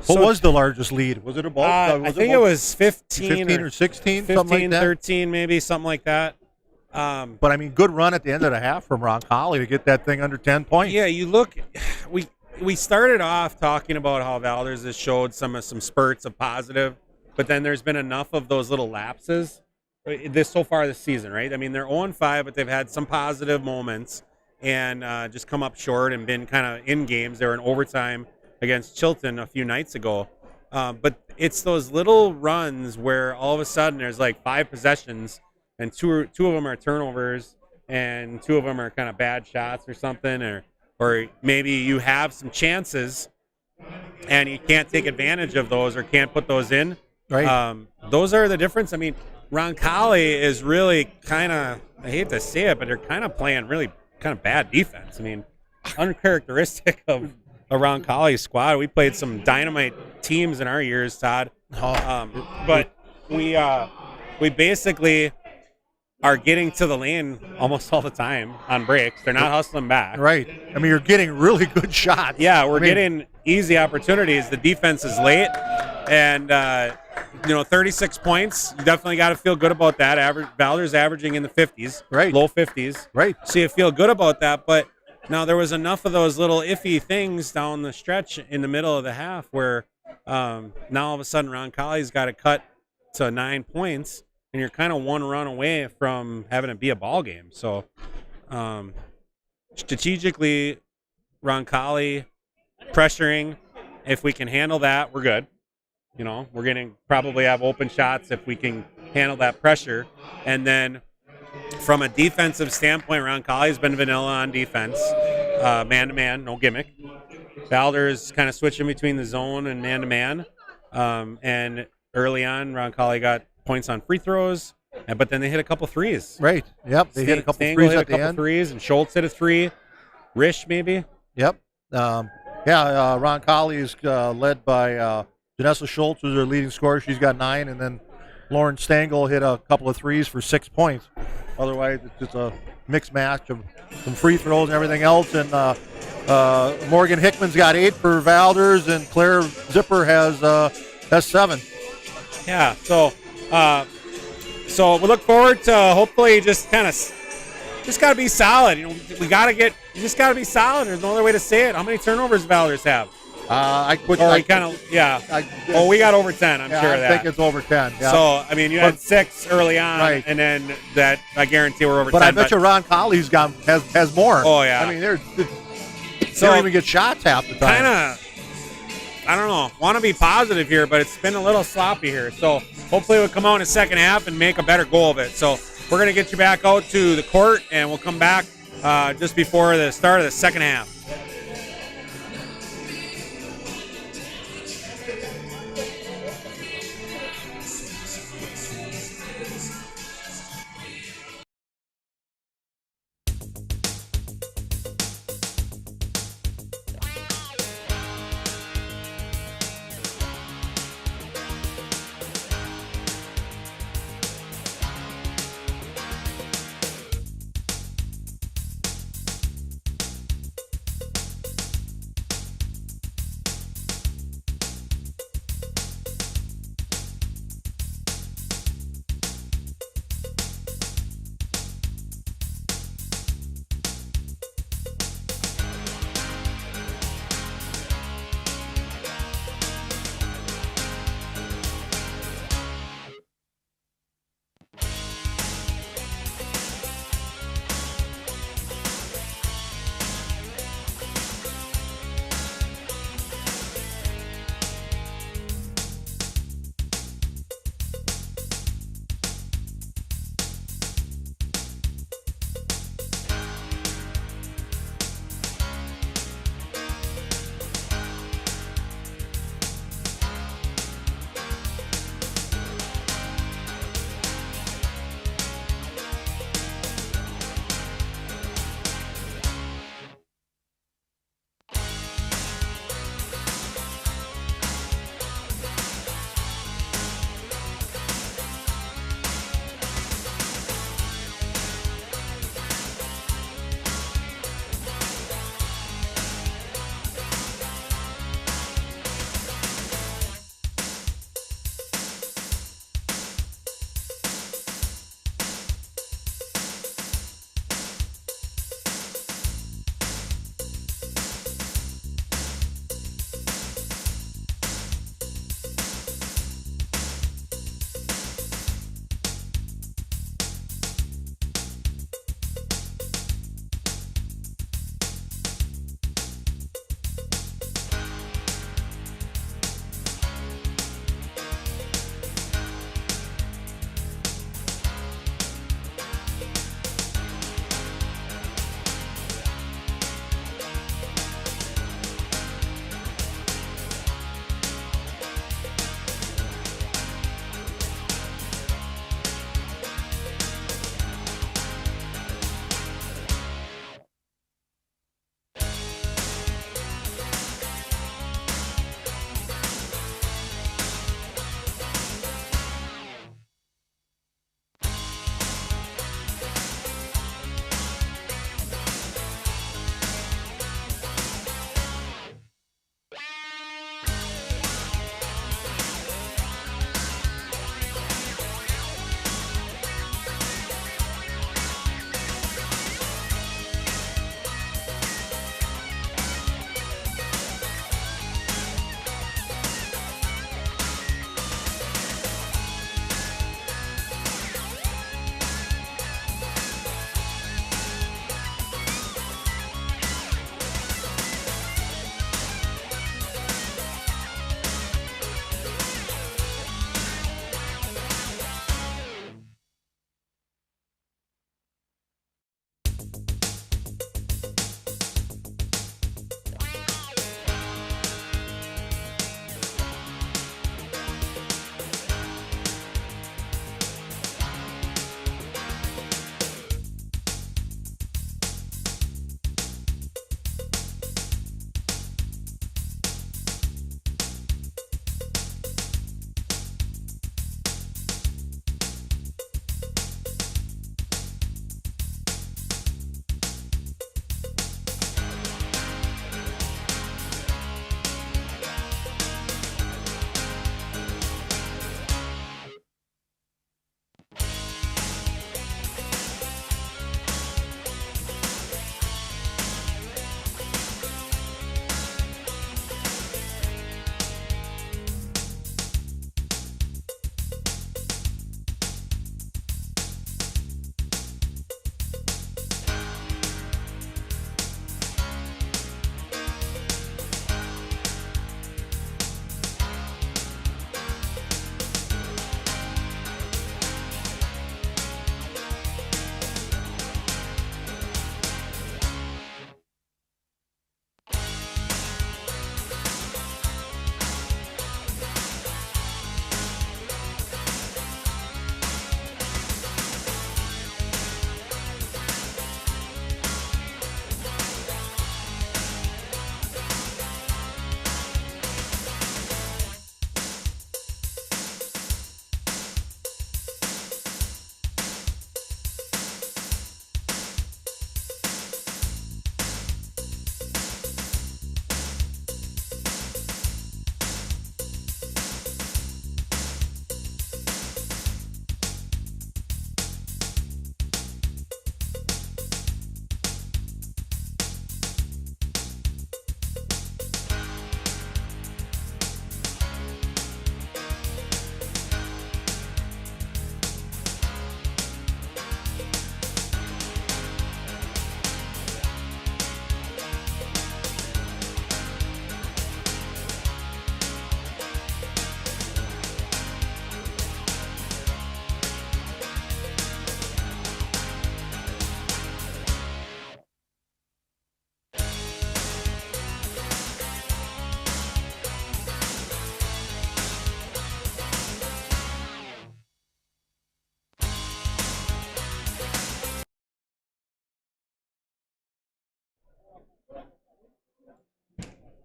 What was the largest lead? Was it about? I think it was 15 or 16, 15, something like that? 13, maybe, something like that. But, I mean, good run at the end of the half from Roncalli to get that thing under 10 points. Yeah, you look – we started off talking about how Valders has showed some spurts of positive, but then there's been enough of those little lapses so far this season, right? I mean, they're 0-5, but they've had some positive moments and just come up short and been kind of in games. They were in overtime against Chilton a few nights ago. But it's those little runs where all of a sudden there's like 5 possessions and two of them are turnovers and 2 of them are kind of bad shots or something, or maybe you have some chances and you can't take advantage of those or can't put those in. Right. Those are the difference. I mean, Roncalli is really kind of, I hate to say it, but they're kind of playing really kind of bad defense. I mean, uncharacteristic of a Roncalli squad. We played some dynamite teams in our years, Todd. But we basically are getting to the lane almost all the time on breaks. They're not hustling back. Right. I mean, you're getting really good shots. Yeah, we're getting easy opportunities. The defense is late, and 36 points. You definitely got to feel good about that. Valders averaging in the 50s, right? Low 50s, right? So you feel good about that. But now there was enough of those little iffy things down the stretch in the middle of the half where Now all of a sudden Roncalli's got it cut to 9 points, and you're kind of one run away from having it be a ball game. So strategically, Roncalli pressuring, if we can handle that, we're good. We're going to probably have open shots if we can handle that pressure. And then from a defensive standpoint, Roncalli's been vanilla on defense, man-to-man, no gimmick. Valders kind of switching between the zone and man-to-man. And early on, Roncalli got points on free throws, but then they hit a couple threes. Right. Yep. They hit a couple Stengel threes hit at a couple the end. threes, and Schultz hit a three. Risch, maybe. Yep. Roncalli is led by Janessa Schultz, who's their leading scorer. She's got 9, and then Lauren Stengel hit a couple of threes for 6 points. Otherwise, it's just a mixed match of some free throws and everything else. And Morgan Hickman's got 8 for Valders, and Claire Zipper has 7. Yeah. So we look forward to hopefully just got to be solid. You just got to be solid. There's no other way to say it. How many turnovers does Valders have? We got over 10. I'm sure of that. I think it's over 10. Yeah. So, you had 6 early on, right. And then that I guarantee we're over 10. But I bet you Roncalli's has more. Oh, yeah. They don't even get shots half the time. I don't know. Want to be positive here, but it's been a little sloppy here. So, hopefully we'll come out in the second half and make a better goal of it. So, we're going to get you back out to the court, and we'll come back just before the start of the second half.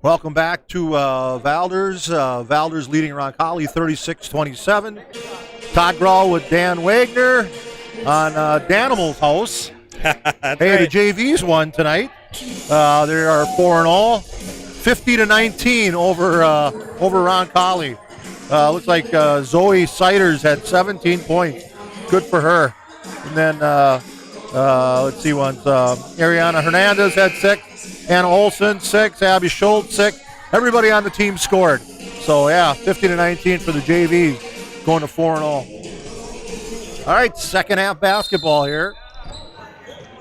Welcome back to Valders. Valders leading Roncalli 36-27. Todd Grall with Dan Wagner on Danimal's house. The JVs won tonight. They are 4-0, 50-19 over Roncalli. Looks like Zoe Siders had 17 points. Good for her. And then let's see, Ariana Hernandez had 6. Anna Olson, 6. Abby Schultz, 6. Everybody on the team scored. So, yeah, 50-19 for the JVs, going to 4-0. All right, second half basketball here.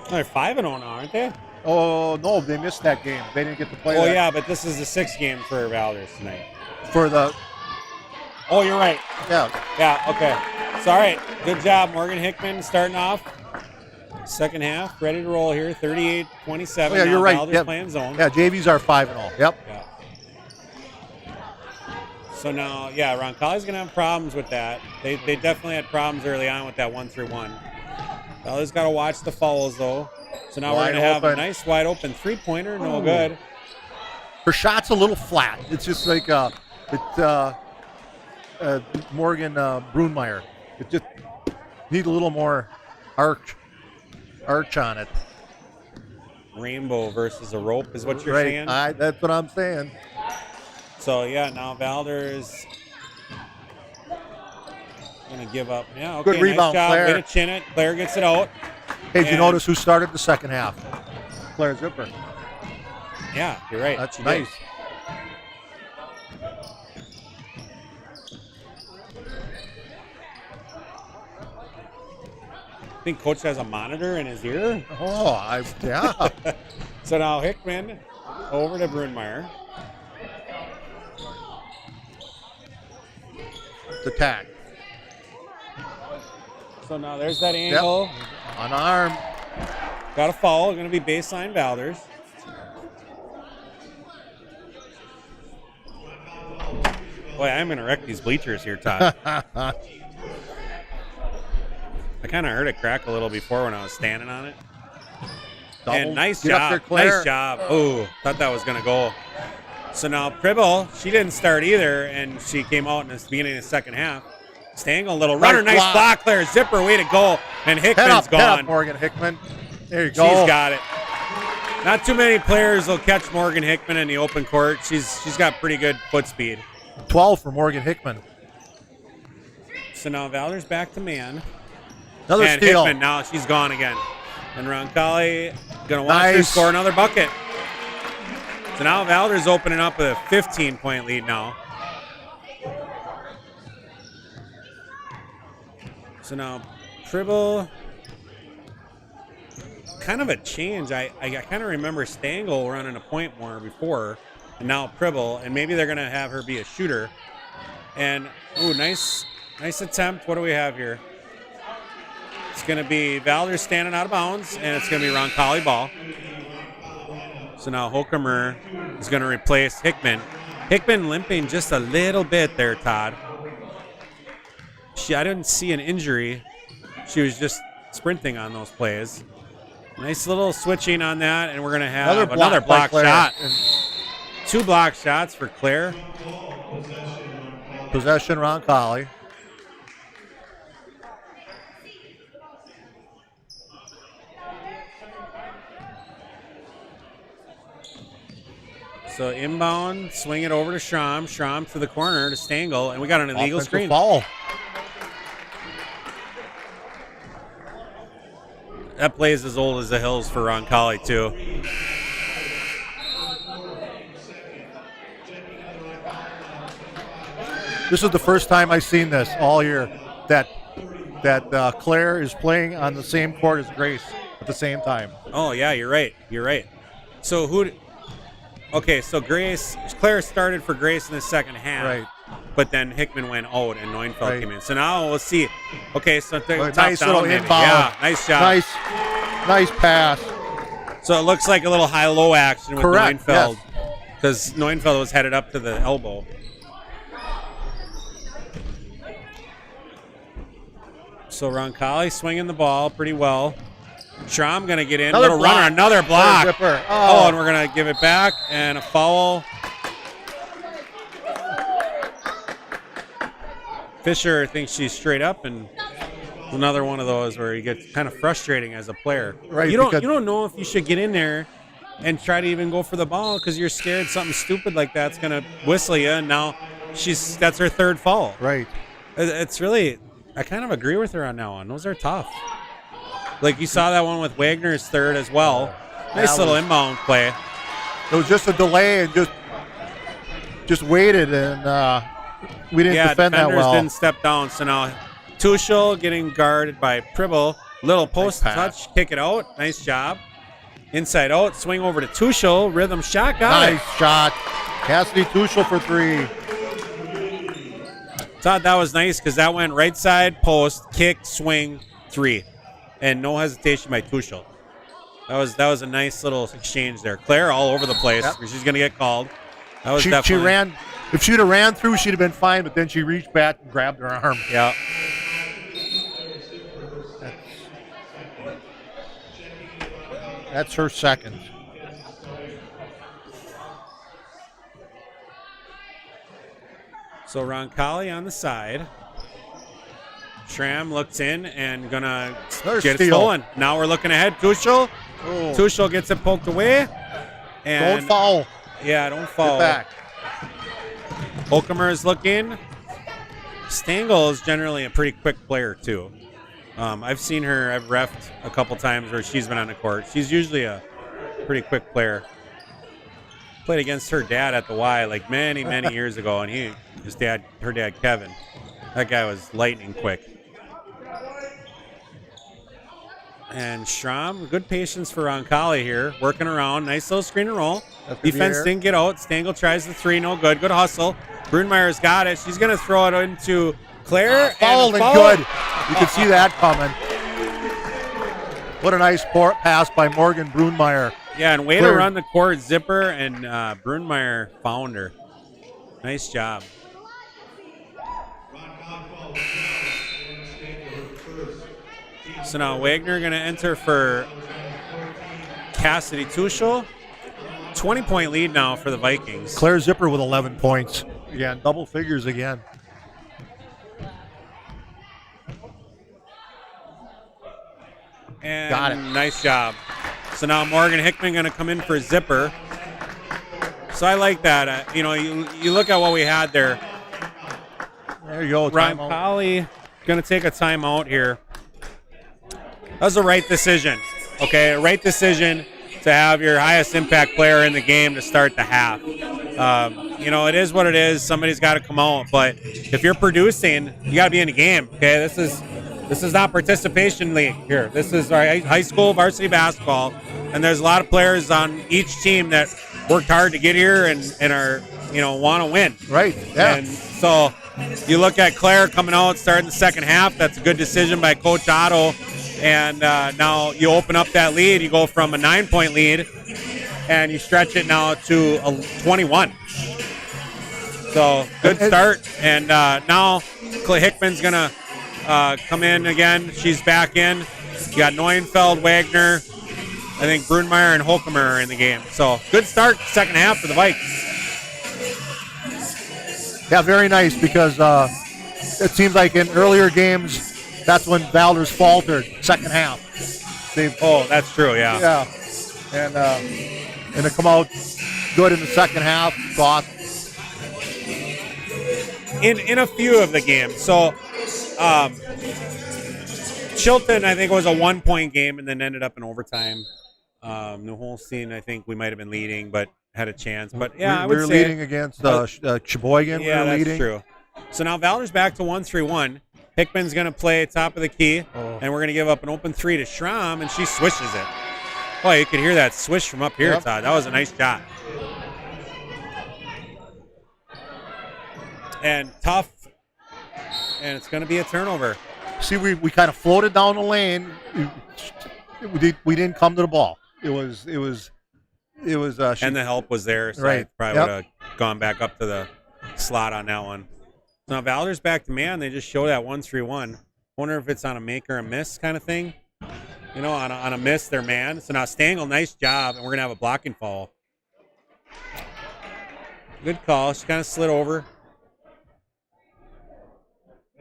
They're 5-0 now, aren't they? Oh, no, they missed that game. They didn't get to play that. Oh, yeah, but this is the 6th game for Valders tonight. For the... Oh, you're right. Yeah. Yeah, okay. So, all right, good job, Morgan Hickman, starting off. Second half, ready to roll here, 38-27. Oh, yeah, you're right. Valders playing zone. Yeah, JVs are 5-0. Yep. Yeah. So now, yeah, Roncalli's going to have problems with that. They definitely had problems early on with that 1-through-1. Valders got to watch the fouls, though. So now we're going to have a nice wide open three-pointer, no good. Her shot's a little flat. It's just like Morgan Brunmeyer. It just needs a little more arch on it. Rainbow versus a rope is what you're right. saying? That's what I'm saying. So, yeah, now Valders going to give up. Yeah, okay, good rebound, nice job. Claire. Way to chin it. Claire gets it out. Hey, did you notice who started the second half? Claire Zipper. Yeah, you're right. That's she nice. Did. I think Coach has a monitor in his ear. Oh, yeah. So now Hickman over to Brunmeyer. The tag. So now there's that angle. Yep. Unarmed. Got a foul. Going to be baseline Valders. Boy, I'm going to wreck these bleachers here, Todd. I kind of heard it crack a little before when I was standing on it. And nice job. Nice job. Oh, thought that was going to go. So now Pribble, she didn't start either, and she came out in the beginning of the second half. Stangle, little runner, nice block, Claire Zipper, way to go. And Hickman's gone. Head up, Morgan Hickman. There you go. She's got it. Not too many players will catch Morgan Hickman in the open court. She's got pretty good foot speed. 12 for Morgan Hickman. So now Valders back to man. Another and steal. Hickman, now she's gone again. And Roncalli going to watch her score another bucket. So now Valders opening up with a 15-point lead now. So now Tribble, kind of a change. I kind of remember Stangle running a point more before, and now Pribble, and maybe they're going to have her be a shooter. And, ooh, nice attempt. What do we have here? It's going to be Valders standing out of bounds, and it's going to be Roncalli ball. So now Hokemer is going to replace Hickman. Hickman limping just a little bit there, Todd. I didn't see an injury. She was just sprinting on those plays. Nice little switching on that, and we're going to have another block shot. 2 block shots for Claire. Possession, Roncalli. So inbound, swing it over to Schramm. Schramm to the corner to Stangle, and we got an illegal screen. Foul. That play is as old as the hills for Roncalli, too. This is the first time I've seen this all year, that Claire is playing on the same court as Grace at the same time. Oh, yeah, you're right. You're right. So okay, so Claire started for Grace in the second half. Right. But then Hickman went out and Neufeld came in. So now we'll see. Okay, so nice little inbound. Yeah, nice job. Nice pass. So it looks like a little high-low action with Neufeld. Yes. Because Neufeld was headed up to the elbow. So Roncalli swinging the ball pretty well. Schramm going to get in. Little runner, another block. Oh, and we're going to give it back. And a foul Fisher thinks she's straight up, and another one of those where you get kind of frustrating as a player. Right, You don't because- you don't know if you should get in there and try to even go for the ball because you're scared something stupid like that's gonna whistle you. And now that's her third foul. Right. It's really, I kind of agree with her on that one. Those are tough. Like you saw that one with Wagner's third as well. Nice little inbound play. It was just a delay and just waited, and we didn't defend that defenders well. didn't step down. So now Tuchel getting guarded by Pribble. Little post Nice pass. touch, kick it out. Nice job. Inside out, swing over to Tuchel. Rhythm shot, got Nice shot. Cassidy Tuchel for 3. Todd, that was nice because that went right side, post, kick, swing, 3. And no hesitation by Tuchel. That was a nice little exchange there. Claire all over the place. Yep. She's going to get called. That was She definitely. ran. If she'd have ran through, she'd have been fine, but then she reached back and grabbed her arm. Yeah. That's her second. So Roncalli on the side. Schramm looks in and gonna Another get it steal. stolen. Now we're looking ahead. Tuchel. Oh. Tuchel gets it poked away. And Don't foul. Yeah, don't foul. Get back. Holcomer is looking. Stengel is generally a pretty quick player too. I've seen her. I've reffed a couple times where she's been on the court. She's usually a pretty quick player. Played against her dad at the Y like many years ago, and her dad Kevin. That guy was lightning quick. And Schramm, good patience for Roncalli here, working around. Nice little screen and roll. That's the Defense air. didn't get out. Stengel tries the 3, no good. Good hustle. Brunmeyer's got it. She's going to throw it into Claire. Fouled and foul. good. You could see that coming. What a nice pass by Morgan Brunmeyer. Yeah, and way to Clear. run the court, Zipper, and Brunmeyer found her. Nice job. So now Wagner going to enter for Cassidy Tuchel. 20-point lead now for the Vikings. Claire Zipper with 11 points. Again, double figures again. And Got it. nice job. So now Morgan Hickman going to come in for Zipper. So I like that. You look at what we had there. There you go. Ryan Timeout. Colley going to take a timeout here. That was the right decision. Okay, a right decision to have your highest impact player in the game to start the half. It is what it is. Somebody's got to come out. But if you're producing, you got to be in the game. Okay, this is not participation league here. This is our high school varsity basketball, and there's a lot of players on each team that worked hard to get here and are want to win. Right, yeah. And so you look at Claire coming out, starting the second half. That's a good decision by Coach Otto. And now you open up that lead. You go from a 9-point lead, and you stretch it now to a 21. So good start. And now Clay Hickman's going to come in again. She's back in. You got Neuenfeld, Wagner. I think Brunmeyer and Holcomer are in the game. So good start second half for the Vikes. Yeah, very nice because it seems like in earlier games, that's when Valders faltered, second half. That's true, yeah. Yeah. And to come out good in the second half, thought. In a few of the games. So Chilton, I think, was a 1-point game and then ended up in overtime. New Holstein, I think we might have been leading, but had a chance. But yeah, we were leading against Sheboygan. Yeah, we were that's leading. true. So now Valders back to 1-3-1. Hickman's going to play top of the key, and we're going to give up an open 3 to Schramm, and she swishes it. Boy, you could hear that swish from up here, Yep. Todd. That was a nice shot. And tough, and it's going to be a turnover. See, we kind of floated down the lane. We didn't come to the ball. It was. And the help was there, so Right. I probably Yep. would have gone back up to the slot on that one. Now Valders back to man. They just show that 1-3-1. Wonder if it's on a make or a miss kind of thing. On a miss, they're man. So now Stengel, nice job, and we're gonna have a blocking foul. Good call. She kind of slid over.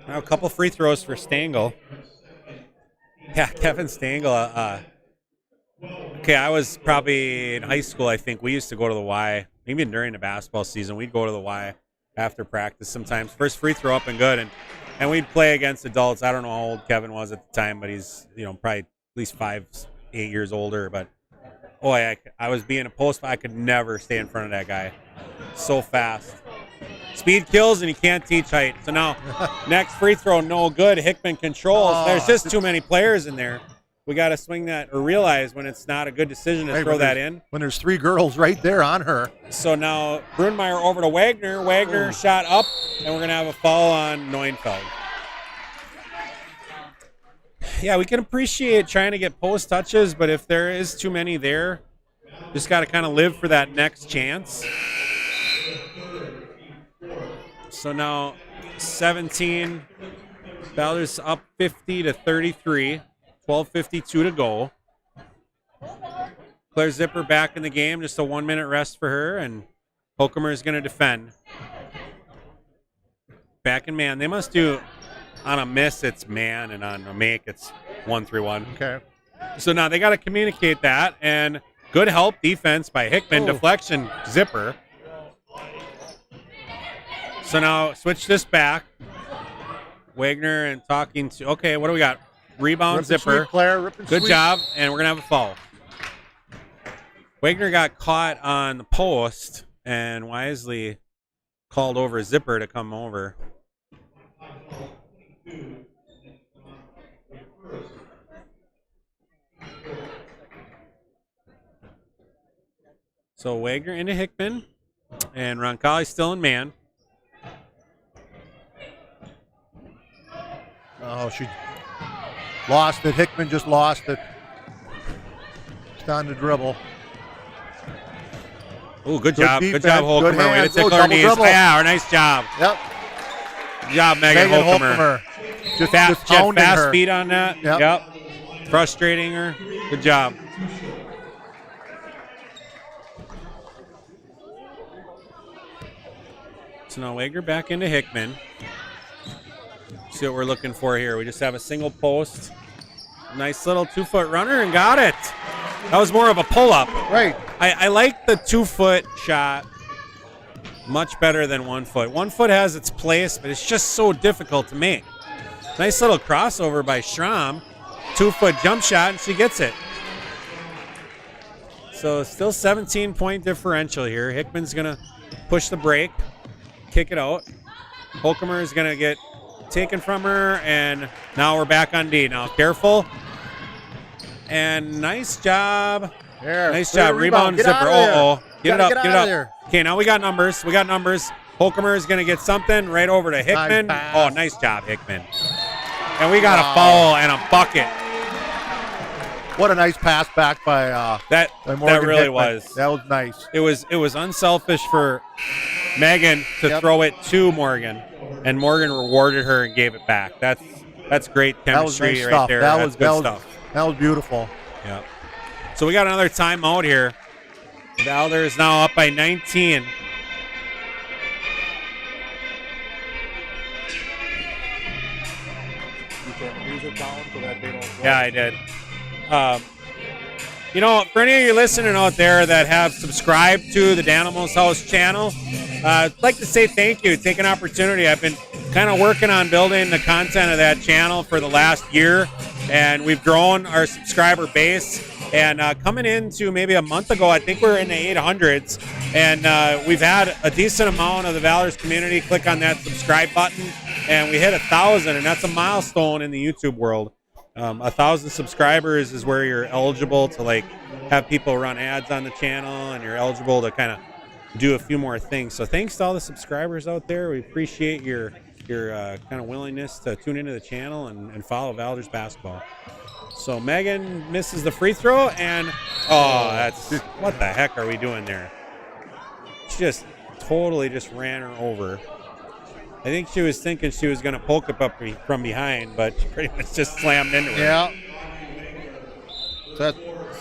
Now a couple free throws for Stengel. Yeah, Kevin Stengel. Okay, I was probably in high school, I think. We used to go to the Y. Even during the basketball season, we'd go to the Y after practice sometimes. First free throw up and good. And we'd play against adults. I don't know how old Kevin was at the time, but he's, probably at least 5, 8 years older. But, boy, I was being a post. I could never stay in front of that guy. So fast. Speed kills, and you can't teach height. So now, next free throw, no good. Hickman controls. There's just too many players in there. We got to swing that or realize when it's not a good decision to throw that in. When there's 3 girls right there on her. So now Brunmeyer over to Wagner. Wagner shot up, and we're going to have a foul on Neufeld. Yeah, we can appreciate trying to get post touches, but if there is too many there, just got to kind of live for that next chance. So now 17, Valders up 50-33, 12:52 to go. Claire Zipper back in the game, just a 1-minute rest for her, and Hokemer is going to defend. Back in man. They must do, on a miss, it's man, and on a make, it's 1-3-1. Okay. So now they got to communicate that, and good help defense by Hickman, deflection, Zipper. So now switch this back. Wagner and talking to, okay, what do we got? Rebound, Zipper. Sweet, Claire. Good job, and we're going to have a foul. Wagner got caught on the post and wisely called over Zipper to come over. So Wagner into Hickman, and Roncalli still in man. Oh, she lost it. Hickman just lost it. It's on the dribble. Oh, good job. Good job, Holcomer. Good Way to tickle her knees. Yeah, nice job. Yep. Good job, Megan Holcomer. Just She had fast her. feet on that. Yep. Frustrating her. Good job. So now Wagner back into Hickman. See what we're looking for here. We just have a single post. Nice little 2-foot runner and got it. That was more of a pull-up. Right. I like the 2-foot shot much better than 1 foot. 1 foot has its place, but it's just so difficult to make. Nice little crossover by Schramm. 2-foot jump shot, and she gets it. So still 17-point differential here. Hickman's going to push the break, kick it out. Holcomer is going to get taken from her, and now we're back on D. Now careful. And nice job. There, nice job. Rebound, Zipper. Get it up. There. Okay, now we got numbers. Holcomer is going to get something right over to Hickman. Nice job, Hickman. And we got a foul and a bucket. What a nice pass back by that really Hickman. was. That was nice. It was unselfish for Megan to throw it to Morgan, and Morgan rewarded her and gave it back. That's great chemistry right there. That's good stuff. That was beautiful. Yeah. So we got another timeout here. Valders now up by 19. Yeah, I did. For any of you listening out there that have subscribed to the Danimals House channel, I'd like to say thank you. Take an opportunity. I've been kind of working on building the content of that channel for the last year, and we've grown our subscriber base. And coming into maybe a month ago, I think we're in the 800s, and we've had a decent amount of the Valders community click on that subscribe button, and we hit 1,000, and that's a milestone in the YouTube world. 1,000 subscribers is where you're eligible to have people run ads on the channel, and you're eligible to kind of do a few more things. So thanks to all the subscribers out there. We appreciate your kind of willingness to tune into the channel and follow Valders basketball. So Megan misses the free throw, and what the heck are we doing there? She just totally just ran her over. I think she was thinking she was going to poke it up from behind, but she pretty much just slammed into her. Yeah.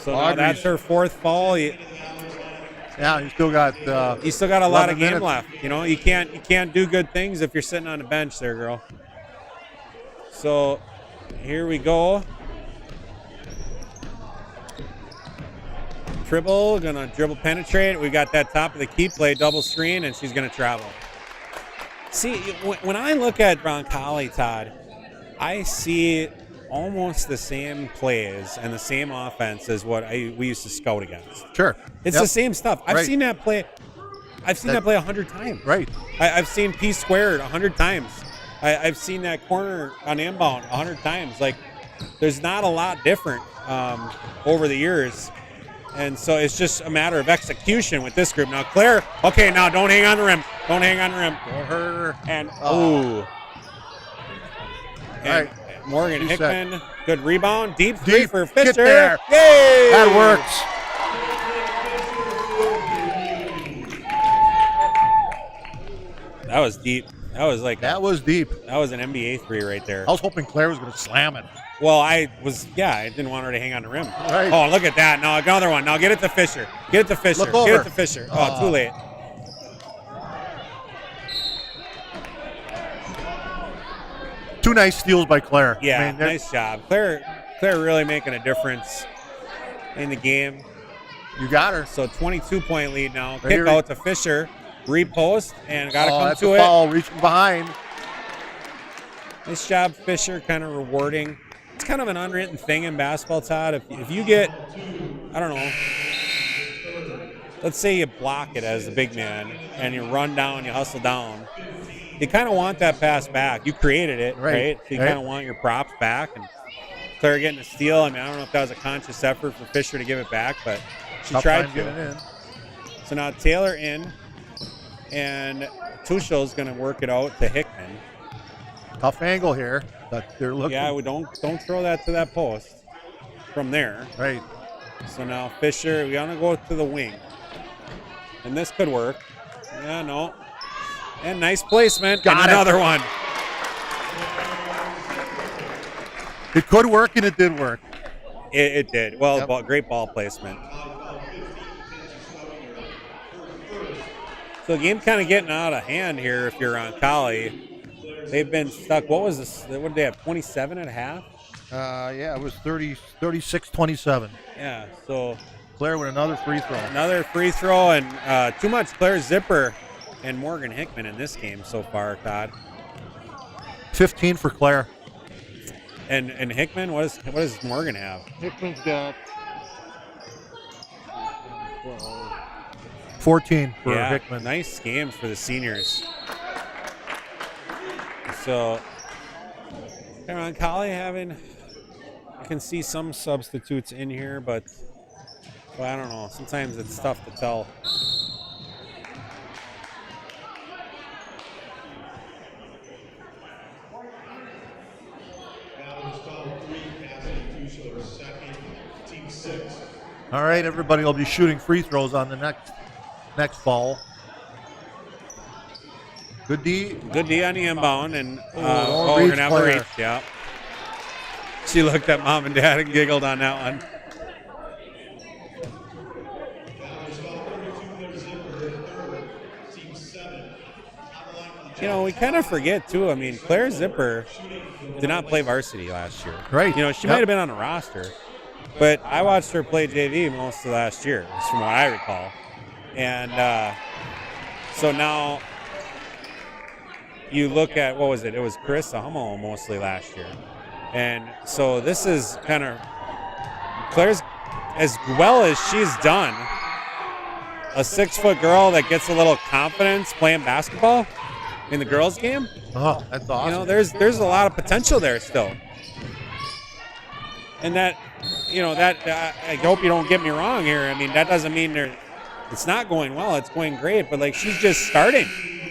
So now that's her fourth foul. Yeah, you still got a lot of game left. You can't do good things if you're sitting on the bench there, girl. So here we go. Dribble, gonna dribble penetrate. We got that top of the key play, double screen, and she's gonna travel. See, when I look at Roncalli, Todd, I see almost the same plays and the same offense as what we used to scout against. Sure. It's the same stuff. I've seen that play. I've seen that play 100 times. Right. I've seen P squared 100 times. I've seen that corner on inbound 100 times. Like, there's not a lot different over the years. And so it's just a matter of execution with this group. Now, Claire, okay, now don't hang on the rim. Don't hang on the rim. Don't hurt her. And, All right. Morgan Reset. Hickman, good rebound. Deep three for Fisher. Get there. Yay! That works. That was deep. That was deep. That was an NBA three right there. I was hoping Claire was going to slam it. Well, I didn't want her to hang on the rim. Right. Oh, look at that. Now, another one. Now, get it to Fisher. Get it to Fisher. Look over. Get it to Fisher. Oh, too late. Two nice steals by Claire. Yeah, I mean, nice job. Claire really making a difference in the game. You got her. So 22-point lead now. Right Kick here. out to Fisher. Repost, and got to come that's to a it. foul, reaching behind. Nice job, Fisher, kind of rewarding. It's kind of an unwritten thing in basketball, Todd. If you get, I don't know, let's say you block it as a big man and you run down, you hustle down, you kind of want that pass back. You created it, right? So you kind of want your props back. And Claire getting a steal. I mean, I don't know if that was a conscious effort for Fisher to give it back, but she tried to. So now Taylor in, and Tuchel's going to work it out to Hickman. Tough angle here, but they're looking. Yeah, we don't throw that to that post from there. Right. So now Fisher, we want to go to the wing. And this could work. Yeah, no. And nice placement. Got and another one. It could work, and it did work. It did. Well, Yep. great ball placement. So the game's kind of getting out of hand here if you're on Roncalli. They've been stuck. What was this? What did they have, 27 at half? Yeah, it was 36-27. Yeah, so Claire with another free throw. another free throw, and too much Claire Zipper and Morgan Hickman in this game so far, Todd. 15 for Claire. And Hickman, what does Morgan have? Hickman's got 14 for Hickman. Nice games for the seniors. So, Roncalli having, I can see some substitutes in here, but well, I don't know. Sometimes it's tough to tell. All right, everybody will be shooting free throws on the next ball. Good D. Good D on the inbound, and Oh, we're reach going to have a player. reach, yeah. She looked at mom and dad and giggled on that one. You know, we kind of forget, too. I mean, Claire Zipper did not play varsity last year. Right. You know, she might have been on the roster, but I watched her play JV most of last year, from what I recall. And so now you look at, what was it? It was Carissa Hummel mostly last year. And so this is kind of Claire's, as well as she's done, a 6-foot girl that gets a little confidence playing basketball in the girls' game. Oh, that's awesome. You know, there's a lot of potential there still. And that, you know, that I hope you don't get me wrong here. I mean, that doesn't mean it's not going well. It's going great, but like, she's just starting.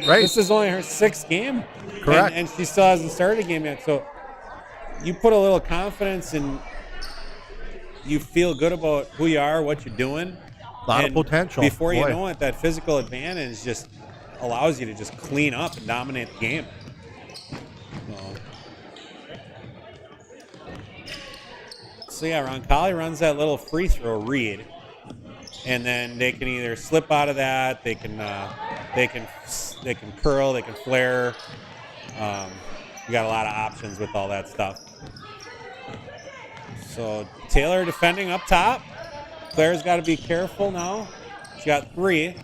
Right. This is only her 6th game. Correct. And she still hasn't started a game yet. So you put a little confidence and you feel good about who you are, what you're doing. A lot of potential. Before you Boy. know it, that physical advantage just allows you to just clean up and dominate the game. So yeah, Roncalli runs that little free throw read, and then they can either slip out of that, they can curl, they can flare. You got a lot of options with all that stuff. So Taylor defending up top. Claire's got to be careful now. She got 3.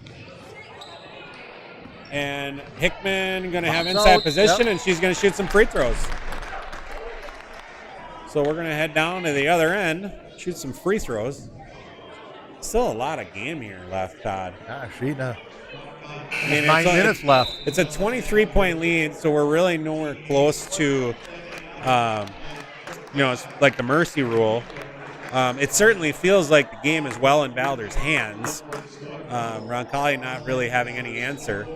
And Hickman going to have inside position, and she's going to shoot some free throws. So we're going to head down to the other end, shoot some free throws. Still a lot of game here left, Todd. Gosh, 9 minutes left. It's a 23-point lead, so we're really nowhere close to, it's like the mercy rule. It certainly feels like the game is well in Valders' hands. Roncalli not really having any answer.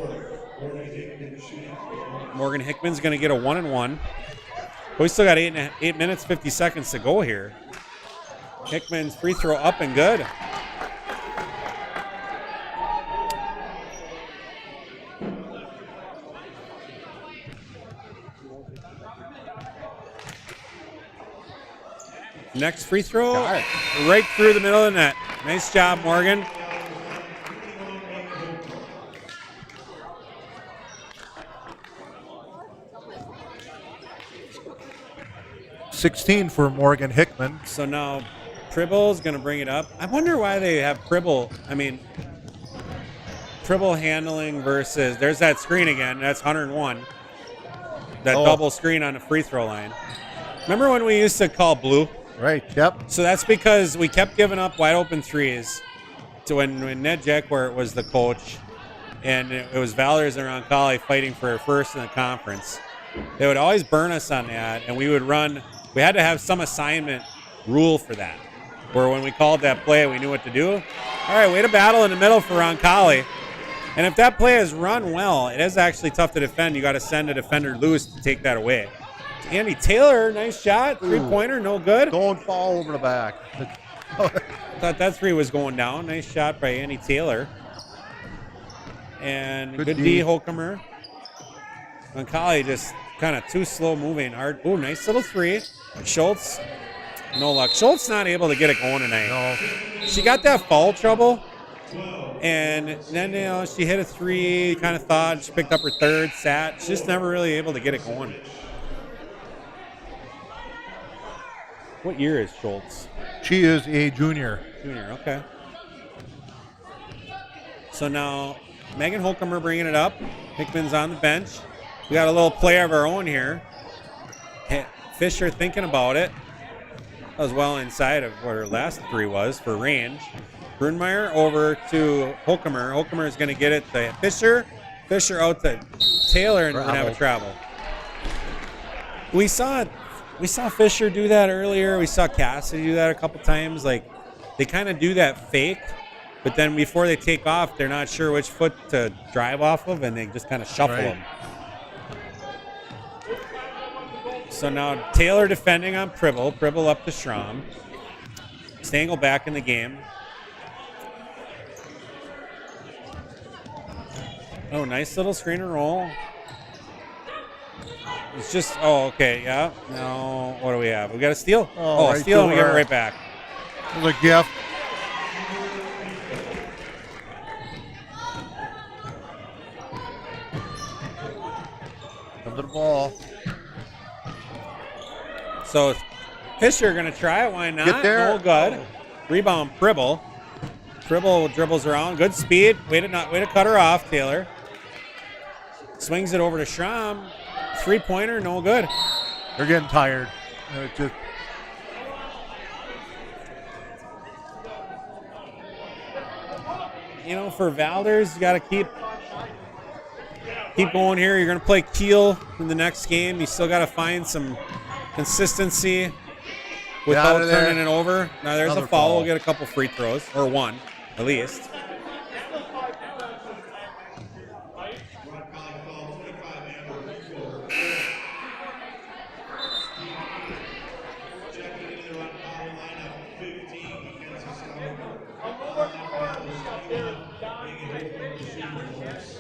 Morgan Hickman's going to get a 1-and-1. But we still got 8 minutes, 50 seconds to go here. Hickman's free throw up and good. Next free throw, right through the middle of the net. Nice job, Morgan. $16 for Morgan Hickman. So now Pribble's going to bring it up. I wonder why they have Pribble. Pribble handling versus, there's that screen again. That's 101. That double screen on the free throw line. Remember when we used to call blue? Right, yep. So that's because we kept giving up wide open threes. So when Ned Jackwart was the coach, and it was Valders and Roncalli fighting for first in the conference, they would always burn us on that, and we had to have some assignment rule for that, where when we called that play, we knew what to do. All right, way to battle in the middle for Roncalli. And if that play is run well, it is actually tough to defend. You got to send a defender loose to take that away. Andy Taylor, nice shot. Three-pointer, no good. Don't fall over the back. Thought that three was going down. Nice shot by Andy Taylor. And good D, Holcomer. Roncalli just kind of too slow moving. Hard. Ooh, nice little three. Schultz, no luck. Schultz not able to get it going tonight. No. She got that foul trouble. And then, she hit a three, kind of thought she picked up her third, sat. She's just never really able to get it going. What year is Schultz? She is a junior. Junior, okay. So now Megan Holcomer bringing it up. Hickman's on the bench. We got a little player of our own here. Fisher thinking about it. That was well inside of what her last three was for range. Brunmeyer over to Holcomer. Holcomer is going to get it to Fisher. Fisher out to Taylor, and we're going to have a travel. We saw Fisher do that earlier. We saw Cassidy do that a couple times. Like, they kind of do that fake, but then before they take off, they're not sure which foot to drive off of, and they just kind of shuffle them. So now Taylor defending on Pribble. Pribble up to Schramm. Stengel back in the game. Oh, nice little screen and roll. It's just, okay, yeah. No, what do we have? We got a steal. Right, steal, and we give it right back. It was a gift. Come to the ball. So Fisher going to try it. Why not? Get there. No good. Rebound, Pribble. Pribble dribbles around. Good speed. Way to cut her off, Taylor. Swings it over to Schramm. Three-pointer, no good. They're getting tired. For Valders, you got to keep going here. You're going to play Kiel in the next game. You still got to find some consistency without turning it over. Now there's a foul. We'll get a couple free throws, or one at least.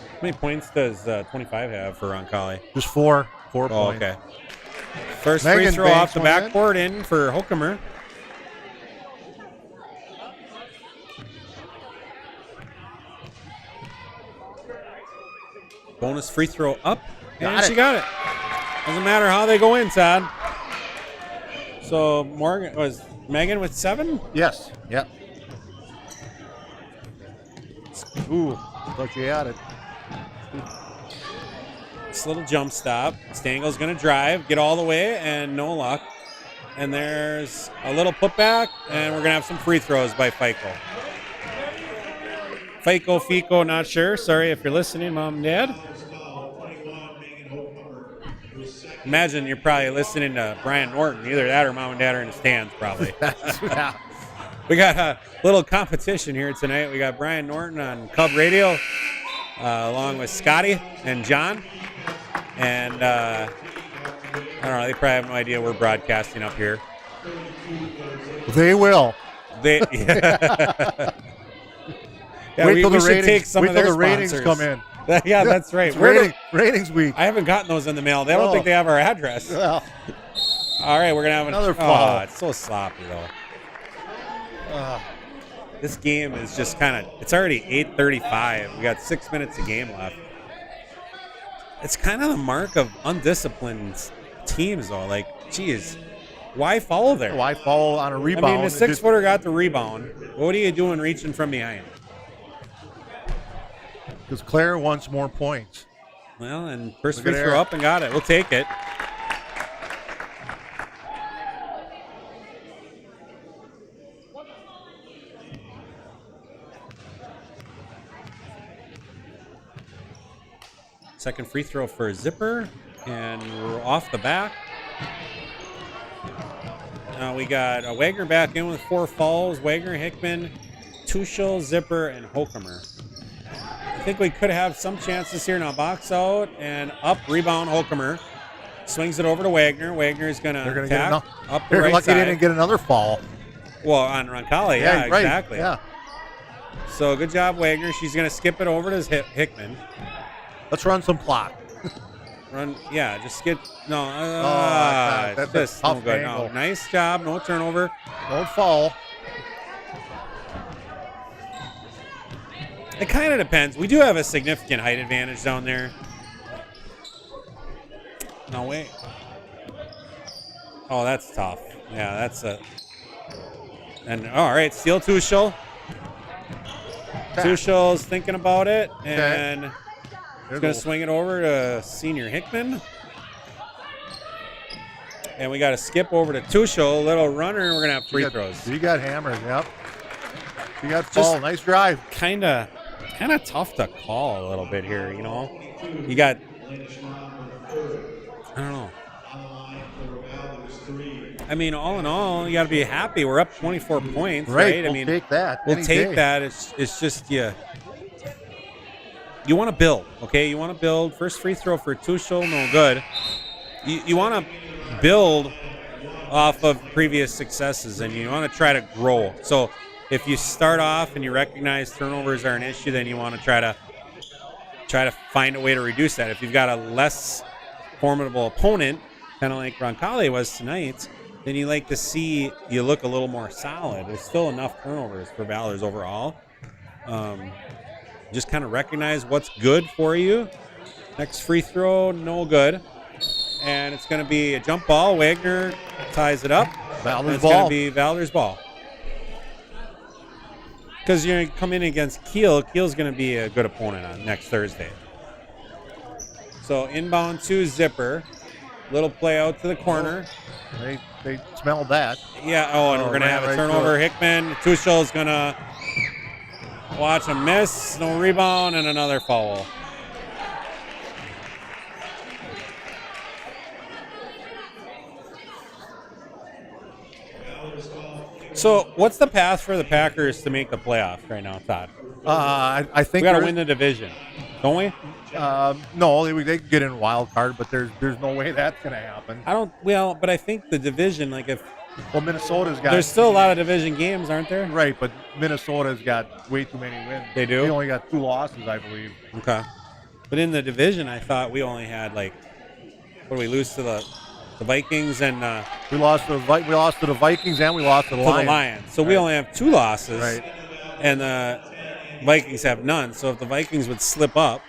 How many points does 25 have for Roncalli? Just 4 points. Okay. First free throw off the backboard in for Holcomer. Bonus free throw up, and she got it. Doesn't matter how they go in, Todd. So Megan with 7? Yes. Yep. Ooh, thought you had it. This little jump stop. Stangel's going to drive, get all the way, and no luck. And there's a little putback, and we're going to have some free throws by FICO. FICO, not sure. Sorry if you're listening, Mom and Dad. Imagine you're probably listening to Brian Norton. Either that or Mom and Dad are in the stands, probably. Yeah. We got a little competition here tonight. We got Brian Norton on Cub Radio, along with Scotty and John. And I don't know, they probably have no idea we're broadcasting up here. They will. Yeah, wait till we the should ratings, take some wait of till their the ratings sponsors. come in. Yeah, that's right. It's ratings week. I haven't gotten those in the mail. They don't think they have our address. Well, All right, we're going to have another fall. Oh, it's so sloppy, though. This game is just kind of, it's already 8:35. We got 6 minutes of game left. It's kind of the mark of undisciplined teams, though. Like, geez, why foul there? why fall on a rebound? I mean, the 6-footer got the rebound. What are you doing reaching from behind? Because Claire wants more points. Well, and first Look free at throw there. up and got it. We'll take it. Second free throw for Zipper, and we're off the back. Now we got Wagner back in with 4 fouls. Wagner, Hickman, Tuchel, Zipper, and Hokemer. I think we could have some chances here. Now box out and up, rebound, Hokemer. Swings it over to Wagner. Wagner's going to attack up the They're right lucky side. they didn't get another fall. Well, on Roncalli, yeah, right. exactly. Yeah. So good job, Wagner. She's going to skip it over to Hickman. Let's run some clock. Just get no. that's just a tough no good. No, angle. nice job. No turnover. Don't fall. It kind of depends. We do have a significant height advantage down there. No wait. Oh, that's tough. Yeah, that's a. And all right, steal Tuchel. Tuchel's thinking about it, and he's going to swing it over to senior Hickman. And we got to skip over to Tuchel, little runner, and we're going to have free throws. You got hammered, yep. You got fall. Nice drive. Kind of tough to call a little bit here, you know. You got, I don't know. I mean, all in all, you got to be happy. We're up 24 points, right? We'll take that. We'll take that. It's just you want to build, okay? You want to build. First free throw for Tuchel, no good. You want to build off of previous successes, and you want to try to grow. So if you start off and you recognize turnovers are an issue, then you want to try to find a way to reduce that. If you've got a less formidable opponent, kind of like Roncalli was tonight, then you like to see you look a little more solid. There's still enough turnovers for Valders overall. Just kind of recognize what's good for you. Next free throw, no good. And it's going to be a jump ball. Wagner ties it up. Valders it's ball. going to be Valders ball. Because you're going to come in against Kiel. Kiel's going to be a good opponent on next Thursday. So inbound to Zipper. Little play out to the corner. They smelled that. Yeah, and we're going to have a turnover. Hickman. Tuchel's going to watch him miss. No rebound and another foul. So what's the path for the Packers to make the playoffs right now, Todd? I think we got to win the division, don't we? No, they can get in wild card, but there's no way that's going to happen. But I think the division, Minnesota's got. There's still a lot of division games, aren't there? Right, but Minnesota's got way too many wins. They do? They only got 2 losses, I believe. Okay. But in the division, I thought we only had what did we lose to the Vikings and we lost to the Vikings and we lost to the Lions. So we only have 2 losses, right? And the Vikings have none. So if the Vikings would slip up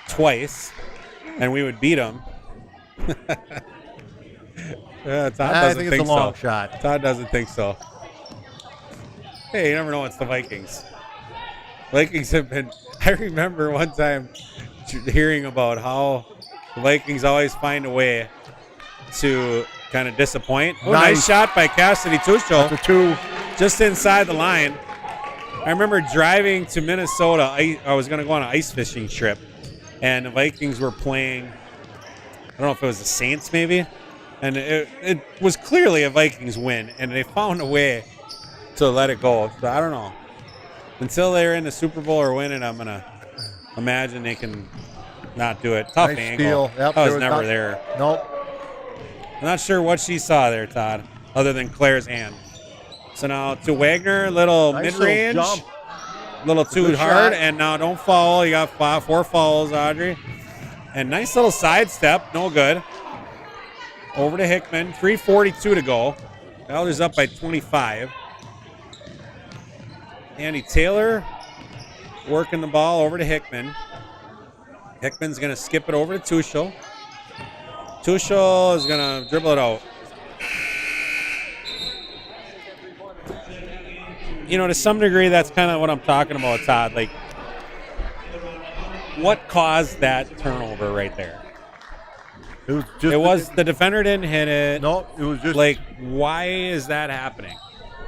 twice, and we would beat them, Todd doesn't I think it's a long so. shot. Todd doesn't think so. Hey, you never know. It's the Vikings. Vikings have been. I remember one time hearing about how the Vikings always find a way to kind of disappoint. Oh, nice shot by Cassidy Tuchel. The two. Just inside the line. I remember driving to Minnesota. I was going to go on an ice fishing trip, and the Vikings were playing. I don't know if it was the Saints, maybe. And it was clearly a Vikings win, and they found a way to let it go. So I don't know. Until they're in the Super Bowl or winning, I'm going to imagine they can not do it. Tough nice angle. Steal. Yep, I was never there. Nope. I'm not sure what she saw there, Todd, other than Claire's hand. So now to Wagner, little nice mid-range. Little too Good hard, shot. and now don't foul. You got 4 fouls, Audrey. And nice little sidestep, no good. Over to Hickman, 3:42 to go. Valders up by 25. Andy Taylor working the ball over to Hickman. Hickman's going to skip it over to Tuchel. Tuchel is going to dribble it out. You know, to some degree, that's kind of what I'm talking about, Todd. Like, what caused that turnover right there? It was The defender didn't hit it. No, it was just like, why is that happening?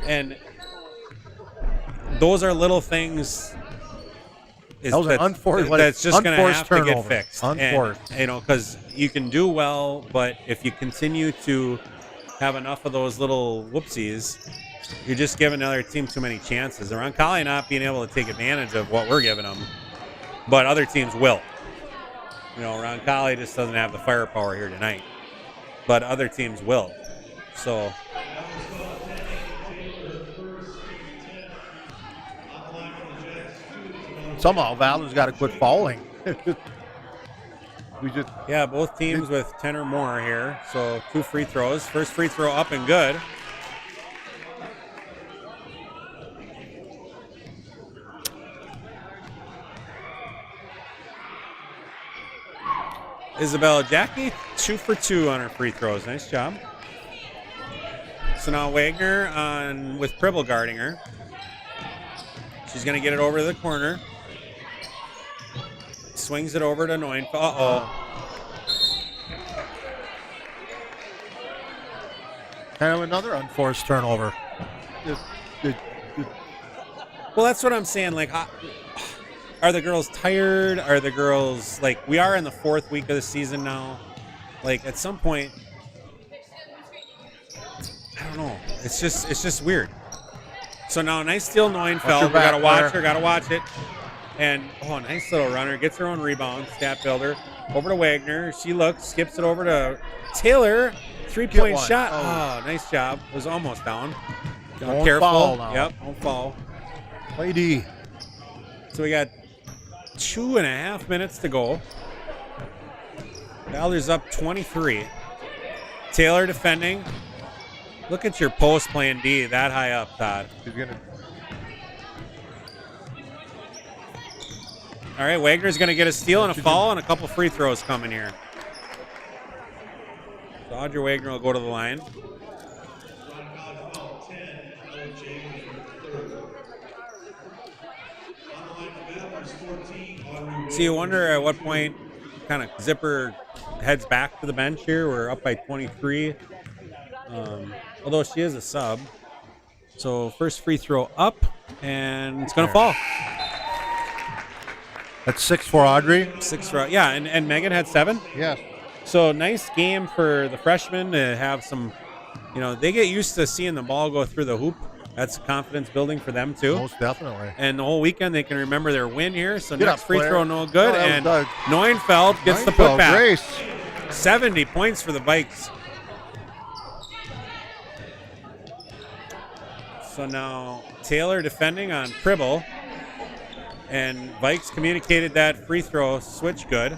And those are little things. That was an unforced. That's just going to have turnover. to get fixed. Unforced. And, you know, because you can do well, but if you continue to have enough of those little whoopsies, you're just giving another team too many chances. And Roncalli not being able to take advantage of what we're giving them, but other teams will. You know, Roncalli just doesn't have the firepower here tonight, but other teams will. So. Somehow Valders got to quit fouling. Yeah, both teams with 10 or more here. So 2 free throws. First free throw up and good. Isabella Jackie, 2 for 2 on her free throws. Nice job. So now Wagner with Pribble guarding her. She's going to get it over to the corner. Swings it over to Neufeld. Kind of another unforced turnover. Well, that's what I'm saying. Like, are the girls tired? Are the girls, like, we are in the 4th week of the season now. Like, at some point, I don't know. It's just weird. So now, nice steal, Neufeld. We got to watch her. Got to watch it. And, nice little runner. Gets her own rebound. Stat builder. Over to Wagner. She looks. Skips it over to Taylor. 3-point shot. Oh, nice job. Was almost down. Careful. Yep, don't fall. Play D. So we got 2.5 minutes to go. Valders up 23. Taylor defending. Look at your post playing D that high up, Todd. All right, Wagner's going to get a steal and a foul and a couple free throws coming here. So Audrey Wagner will go to the line. So you wonder at what point kind of Zipper heads back to the bench here. We're up by 23. Although she is a sub. So first free throw up, and it's going to fall. That's 6 for Audrey. 6 for, yeah, and Megan had 7? Yes. So nice game for the freshmen to have some, they get used to seeing the ball go through the hoop. That's confidence building for them too. Most definitely. And the whole weekend they can remember their win here. So next free throw no good. And Neufeld gets the putback. Grace. 70 points for the Vikes. So now Taylor defending on Pribble. And Vikes communicated that free throw switch good.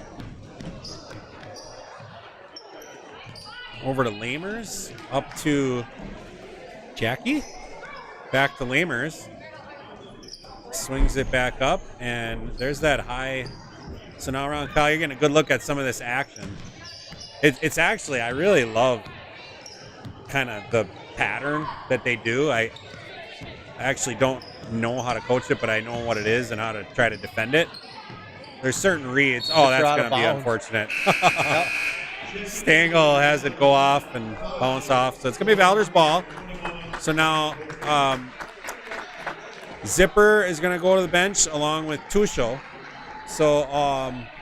Over to Lamers. Up to Jackie. Back to Lamers. Swings it back up. And there's that high. So now Roncalli, you're getting a good look at some of this action. It's actually, I really love kind of the pattern that they do. I actually don't know how to coach it, but I know what it is and how to try to defend it. There's certain reads. Oh, that's going to be unfortunate. Yep. Stangl has it go off and bounce off. So it's going to be Valders ball. So now Zipper is going to go to the bench along with Tuchel. So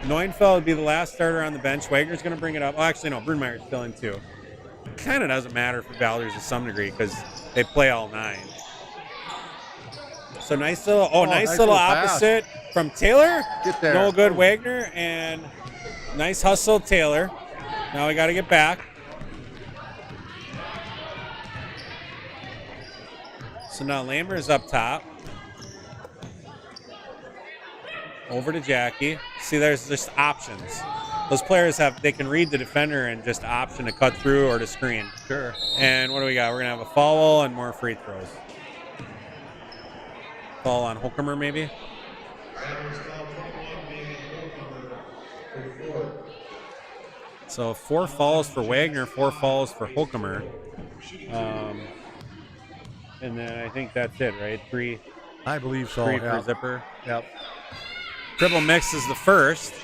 Neufeld would be the last starter on the bench. Wagner's going to bring it up. Oh, actually, no, Brunmeyer's still in too. Kind of doesn't matter for Valders to some degree because they play all 9. So nice little, nice little opposite from Taylor. Get there. No good, Wagner, and nice hustle, Taylor. Now we got to get back. So now Lamber's up top. Over to Jackie. See, there's just options. Those players they can read the defender and just option to cut through or to screen. Sure. And what do we got? We're going to have a foul and more free throws. Foul on Hokemer, maybe? So 4 fouls for Wagner, 4 fouls for Hokemer. And then I think that's it, right? 3. I believe so. 3 for Zipper. Yep. Triple mix is the first.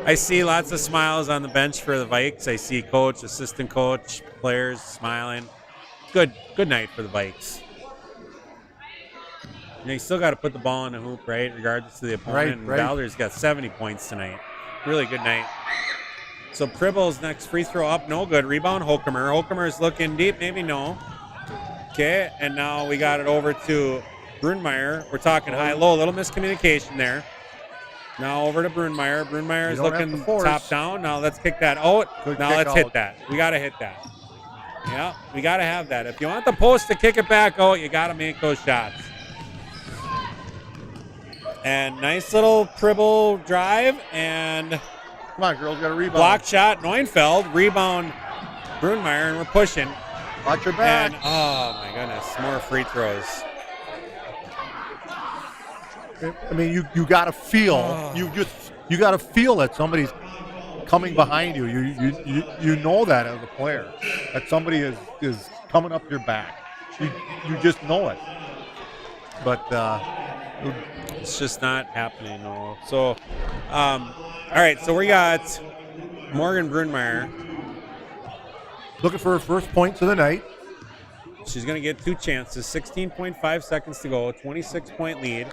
I see lots of smiles on the bench for the Vikes. I see coach, assistant coach, players smiling. Good night for the Vikes. You still got to put the ball in the hoop, right? Regardless of the opponent. Right. Valders got 70 points tonight. Really good night. So Pribble's next free throw up, no good. Rebound Hokemer. Hokemer's looking deep, maybe no. Okay, and now we got it over to Brunmeyer. We're talking high-low, a little miscommunication there. Now over to Brunmeyer. Brunmeyer is looking top down. Now let's kick that out. Now let's hit that. We got to hit that. Yeah, we got to have that. If you want the post to kick it back out, you got to make those shots. And nice little Pribble drive and Come on, girls, got a rebound. block shot. Neufeld, rebound Brunmeyer, and we're pushing. Watch your back. And oh my goodness, more free throws. I mean, you got to feel you got to feel that somebody's coming behind you. You know that as a player that somebody is coming up your back. You just know it. But it's just not happening. No. So, all right. So we got Morgan Brunmeyer. looking for her first points of the night. She's going to get 2 chances. 16.5 seconds to go. 26-point lead.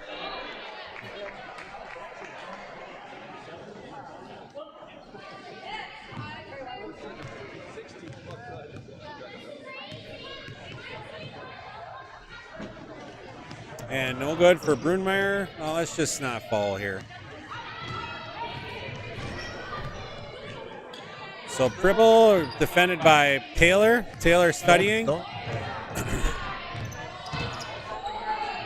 And no good for Brunmeyer. Oh, let's just not fall here. So Pribble defended by Taylor. Taylor studying.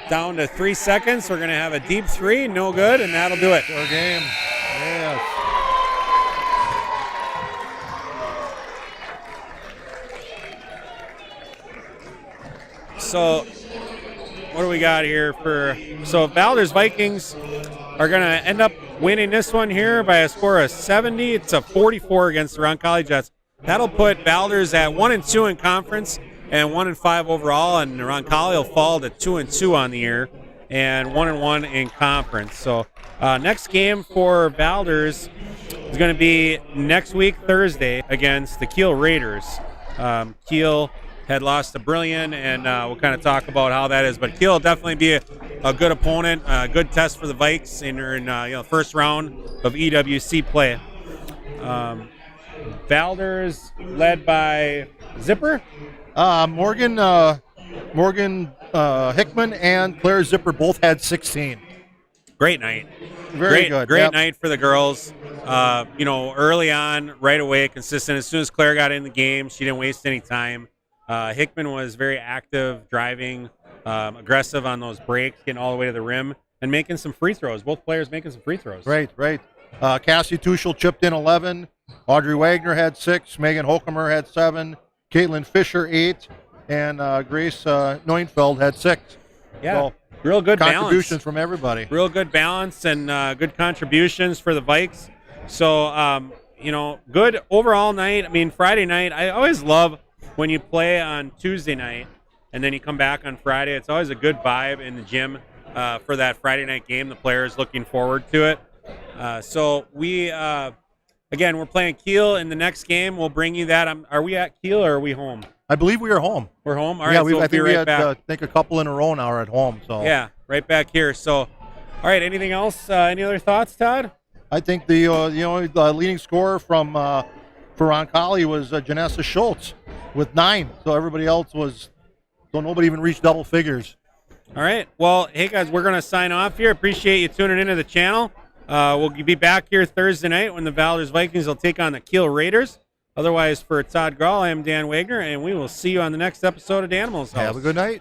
Down to 3 seconds. We're going to have a deep three. No good, and that'll do it. Our game. Yes. So what do we got here so Valders Vikings are going to end up winning this one here by a score of 70. It's a 44 against the Roncalli Jets. That'll put Valders at 1-2 in conference and 1-5 overall, and Roncalli will fall to 2-2 on the year and 1-1 in conference. So next game for Valders is going to be next week, Thursday, against the Kiel Raiders. Kiel had lost to Brilliant, and we'll kind of talk about how that is. But Kiel will definitely be a good opponent, a good test for the Vikes in first round of EWC play. Valders led by Zipper. Morgan Hickman and Claire Zipper both had 16. Great night. Very good. Great Yep. night for the girls. Early on, right away, consistent. As soon as Claire got in the game, she didn't waste any time. Hickman was very active, driving, aggressive on those breaks, getting all the way to the rim, and making some free throws. Both players making some free throws. Right. Cassie Tuchel chipped in 11. Audrey Wagner had 6. Megan Hokemer had 7. Caitlin Fisher 8. And Grace Neufeld had 6. Yeah, so, real good contributions balance. from everybody. Real good balance and good contributions for the Vikes. So good overall night. I mean, Friday night, I always love when you play on Tuesday night and then you come back on Friday. It's always a good vibe in the gym for that Friday night game. The players looking forward to it. So we, again, we're playing Kiel in the next game. We'll bring you that. Are we at Kiel or are we home? I believe we are home. We're home? All right, yeah, so we'll I be think right we had, back. I think a couple in a row now are at home. So Yeah, right back here. So, all right, anything else? Any other thoughts, Todd? I think the leading scorer for Roncalli was Janessa Schultz with 9. So everybody else nobody even reached double figures. All right. Well, hey, guys, we're going to sign off here. Appreciate you tuning into the channel. We'll be back here Thursday night when the Valders Vikings will take on the Kiel Raiders. Otherwise, for Todd Grall, I am Dan Wagner, and we will see you on the next episode of Danimal's House. Have a good night.